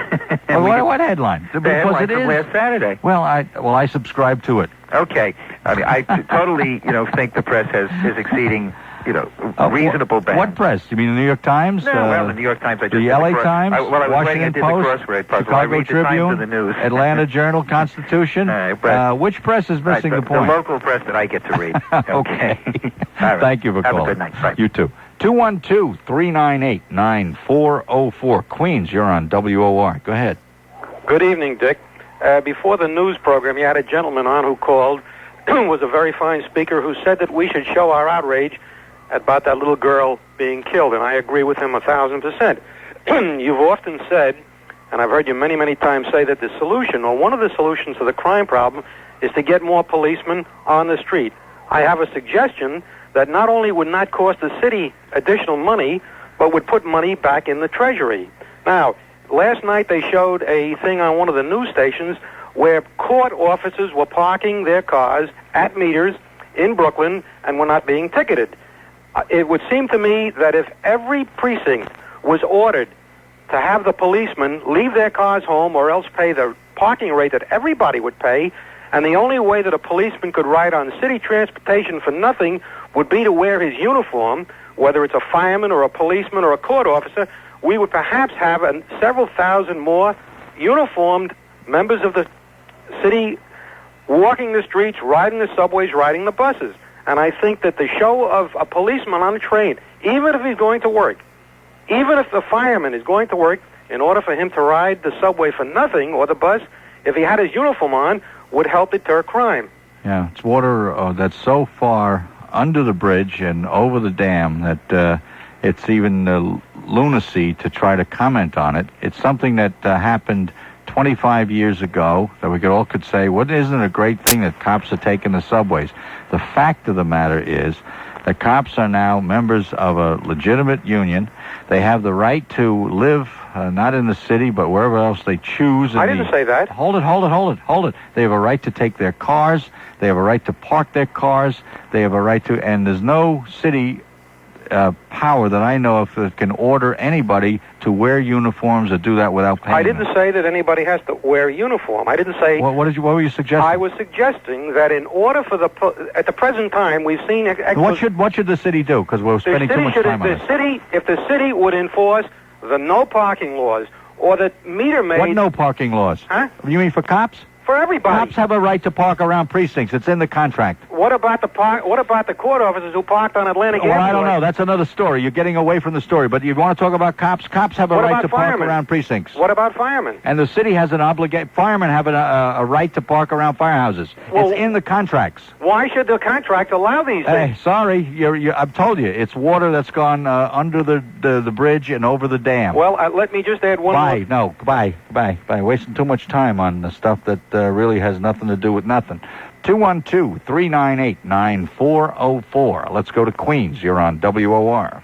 What headline? The because headline it is from last Saturday. Well, I subscribe to it. Okay. I mean, I totally think the press is exceeding reasonable bounds. What press? You mean the New York Times? No, well, the New York Times. I just the did LA the Times, I was waiting, I Washington did Post, the crossword puzzle. I Chicago read the Times Tribune, of the News. Atlanta Journal, Constitution. Which press is missing the point? The local press that I get to read. Okay. All right. Thank you for calling. Have a good night. Bye. You too. 212-398-9404. Queens, you're on WOR. Go ahead. Good evening, Dick. Before the news program, you had a gentleman on who called, was a very fine speaker, who said that we should show our outrage about that little girl being killed, and I agree with him 1,000%. You've often said, and I've heard you many, many times say that the solution, or one of the solutions to the crime problem, is to get more policemen on the street. I have a suggestion that not only would not cost the city additional money, but would put money back in the treasury. Now, last night they showed a thing on one of the news stations where court officers were parking their cars at meters in Brooklyn and were not being ticketed. It would seem to me that if every precinct was ordered to have the policemen leave their cars home or else pay the parking rate that everybody would pay, and the only way that a policeman could ride on city transportation for nothing would be to wear his uniform, whether it's a fireman or a policeman or a court officer, we would perhaps have several thousand more uniformed members of the city walking the streets, riding the subways, riding the buses. And I think that the show of a policeman on a train, even if he's going to work, even if the fireman is going to work, in order for him to ride the subway for nothing, or the bus, if he had his uniform on, would help deter crime. Yeah, it's water that's so far under the bridge and over the dam that it's even lunacy to try to comment on it. It's something that happened 25 years ago that we could say, well, isn't it a great thing that cops are taking the subways? The fact of the matter is that cops are now members of a legitimate union. They have the right to live not in the city, but wherever else they choose. I didn't say that. Hold it. They have a right to take their cars. They have a right to park their cars. They have a right to, and there's no city power that I know of that can order anybody to wear uniforms or do that without paying. I didn't say that anybody has to wear a uniform. I didn't say... What were you suggesting? I was suggesting that in order for at the present time, we've seen... What should the city do? Because we're spending too much time on it. If the city would enforce the no parking laws or the meter maid... What no parking laws? Huh? You mean for cops? For everybody. Cops have a right to park around precincts. It's in the contract. What about the court officers who parked on Atlantic Avenue? Well, I don't know. That's another story. You're getting away from the story. But you want to talk about cops? Cops have a right to park around precincts. What about firemen? And the city has an obligation. Firemen have a right to park around firehouses. Well, it's in the contracts. Why should the contract allow these things? Hey, sorry. I've told you. It's water that's gone under the bridge and over the dam. Well, let me just add one more. No, bye. Wasting too much time on the stuff that really has nothing to do with nothing. 212-398-9404. Let's go to Queens. You're on WOR.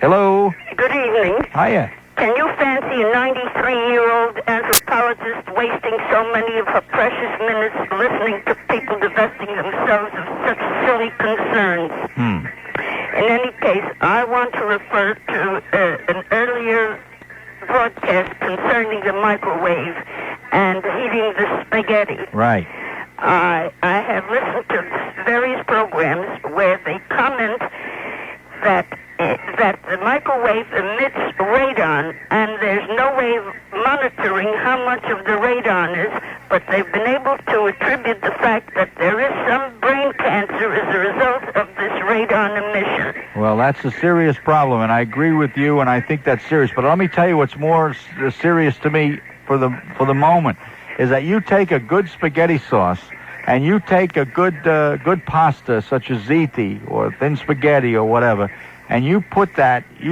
Hello. Good evening. Hiya. Can you fancy a 93-year-old anthropologist wasting so many of her precious minutes listening to people divesting themselves of such silly concerns? In any case, I want to refer to an earlier broadcast concerning the microwave and heating the spaghetti. Right. I have listened to various programs where they comment that the microwave emits radon, and there's no way of monitoring how much of the radon is, but they've been able to attribute the fact that there is some brain cancer as a result of this radon emission. Well, that's a serious problem, and I agree with you, and I think that's serious. But let me tell you what's more serious to me for the moment is that you take a good spaghetti sauce and you take a good pasta such as ziti or thin spaghetti or whatever, and you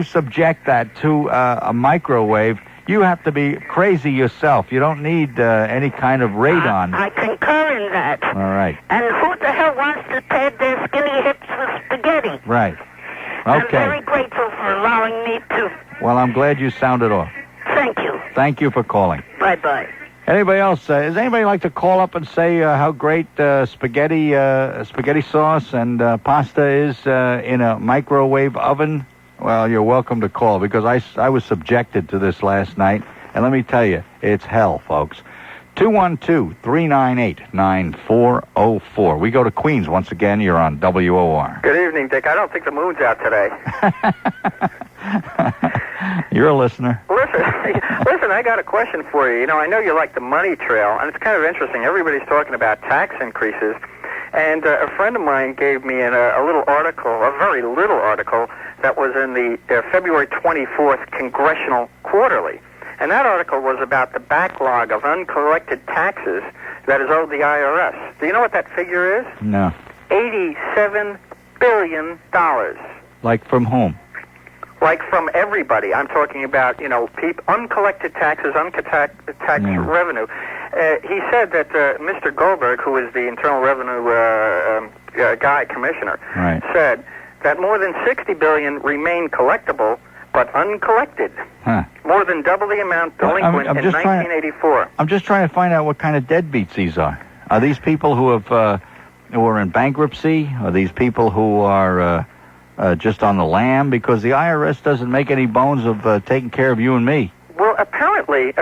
subject that to a microwave. You have to be crazy yourself. You don't need any kind of radon. I concur in that. All right. And who the hell wants to pad their skinny hips with spaghetti? Right. Okay. I'm very grateful for allowing me to. Well, I'm glad you sounded off. Thank you. Thank you for calling. Bye-bye. Anybody else? Does anybody like to call up and say how great spaghetti sauce and pasta is in a microwave oven? Well, you're welcome to call because I was subjected to this last night, and let me tell you, it's hell, folks. 212-398-9404. We go to Queens once again. You're on WOR. Good evening, Dick. I don't think the moon's out today. You're a listener. Listen, I got a question for you. You know, I know you like the money trail, and it's kind of interesting. Everybody's talking about tax increases, and a friend of mine gave me a little article, a very little article, that was in the February 24th Congressional Quarterly. And that article was about the backlog of uncollected taxes that is owed the IRS. Do you know what that figure is? No. $87 billion. Like from whom? Like from everybody. I'm talking about, uncollected taxes, tax revenue. He said that Mr. Goldberg, who is the Internal Revenue commissioner, right, said that more than $60 billion remain collectible, but uncollected. Huh. More than double the amount delinquent in 1984. I'm just trying to find out what kind of deadbeats these are. Are these people who are in bankruptcy? Are these people who are just on the lam? Because the IRS doesn't make any bones of taking care of you and me. Well, apparently,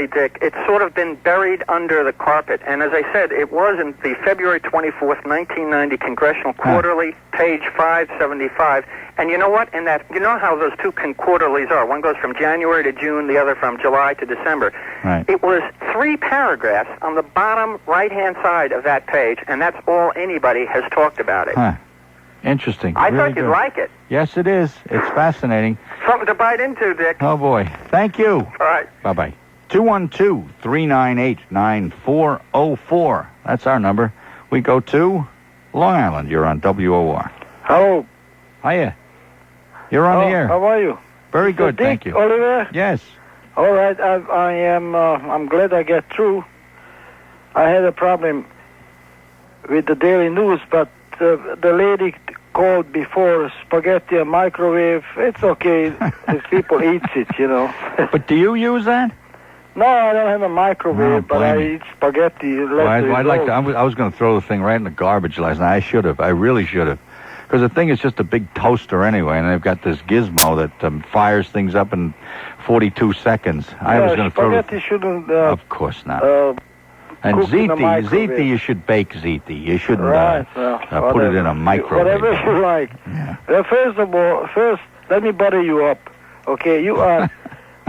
Dick, it's sort of been buried under the carpet. And as I said, it was in the February 24th, 1990 Congressional Quarterly, page 575. And you know what? In that, you know how those two quarterlies are. One goes from January to June, the other from July to December. Right. It was 3 paragraphs on the bottom right-hand side of that page, and that's all anybody has talked about it. Huh. Interesting. I really thought you'd good. like it. Yes, it is. It's fascinating. Something to bite into, Dick. Oh, boy. Thank you. All right. Bye-bye. 212-398-9404. That's our number. We go to Long Island. You're on WOR. Hello. Hiya. You're on the air. How are you? Very good, Dick, thank you. Oliver? Yes. All right. I'm glad I get through. I had a problem with the Daily News, but the lady called before spaghetti and microwave. It's okay if people eat it, But do you use that? No, I don't have a microwave, but I eat spaghetti. I was going to throw the thing right in the garbage last night. I should have. I really should have. Because the thing is just a big toaster anyway, and they've got this gizmo that fires things up in 42 seconds. I was going to throw spaghetti shouldn't... of course not. And ziti, you should bake ziti. You shouldn't put it in a microwave. Whatever you like. Yeah. First of all, let me butter you up. Okay, you are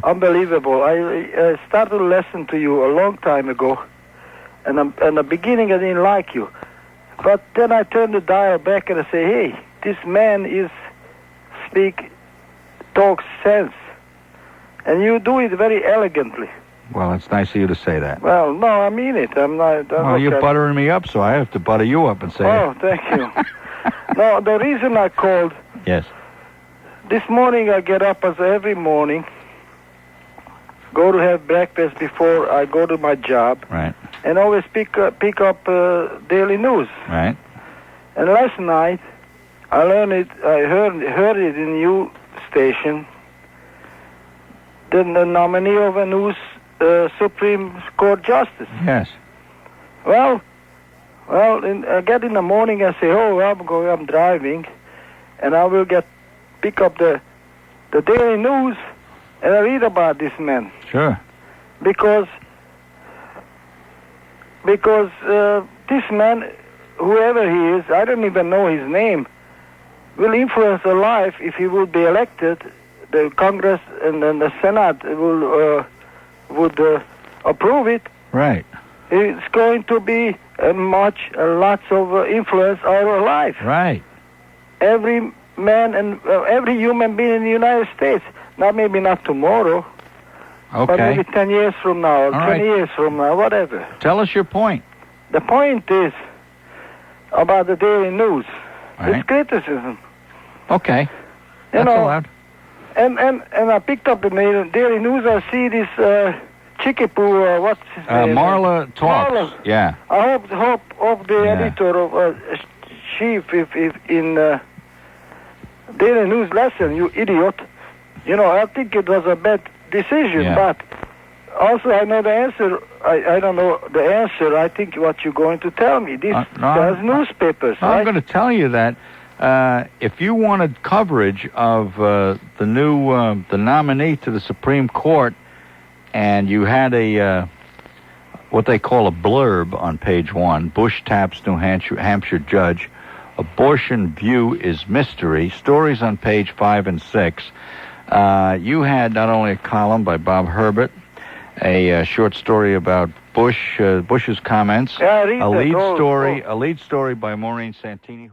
unbelievable. I started to listen to you a long time ago, and in the beginning I didn't like you. But then I turned the dial back and I say, hey, this man talks sense. And you do it very elegantly. Well, it's nice of you to say that. Well, no, I mean it. Well, you're buttering me up, so I have to butter you up and say Oh, thank you. No, the reason I called... Yes. This morning I get up as every morning, go to have breakfast before I go to my job. Right. And always pick up daily news. Right. And last night, I heard it in your station, the nominee of a new Supreme Court Justice. Yes. Well, I get in the morning, I say, I'm driving, and I will pick up the daily news, and I read about this man. Sure. Because this man, whoever he is, I don't even know his name, will influence the life if he will be elected. The Congress and then the Senate would approve it. Right. It's going to be lots of influence on our life. Right. Every man and every human being in the United States. Maybe not tomorrow. Okay. But maybe 10 years from now, or 20 years from now, whatever. Tell us your point. The point is about the daily news. Right. It's criticism. Okay. That's allowed. And I picked up the daily news. I see this Chickapoo, what's his name? Marla talks. Marla. Yeah. I hope the editor of chief if in daily news lesson, you idiot. I think it was a bad decision, but also I know the answer. I don't know the answer. I think what you're going to tell me. There's newspapers. I'm going to tell you that if you wanted coverage of the nominee to the Supreme Court, and you had what they call a blurb on page 1, Bush taps New Hampshire judge, abortion view is mystery, stories on page 5 and 6. You had not only a column by Bob Herbert, a short story about Bush's comments, a lead story by Maureen Santini.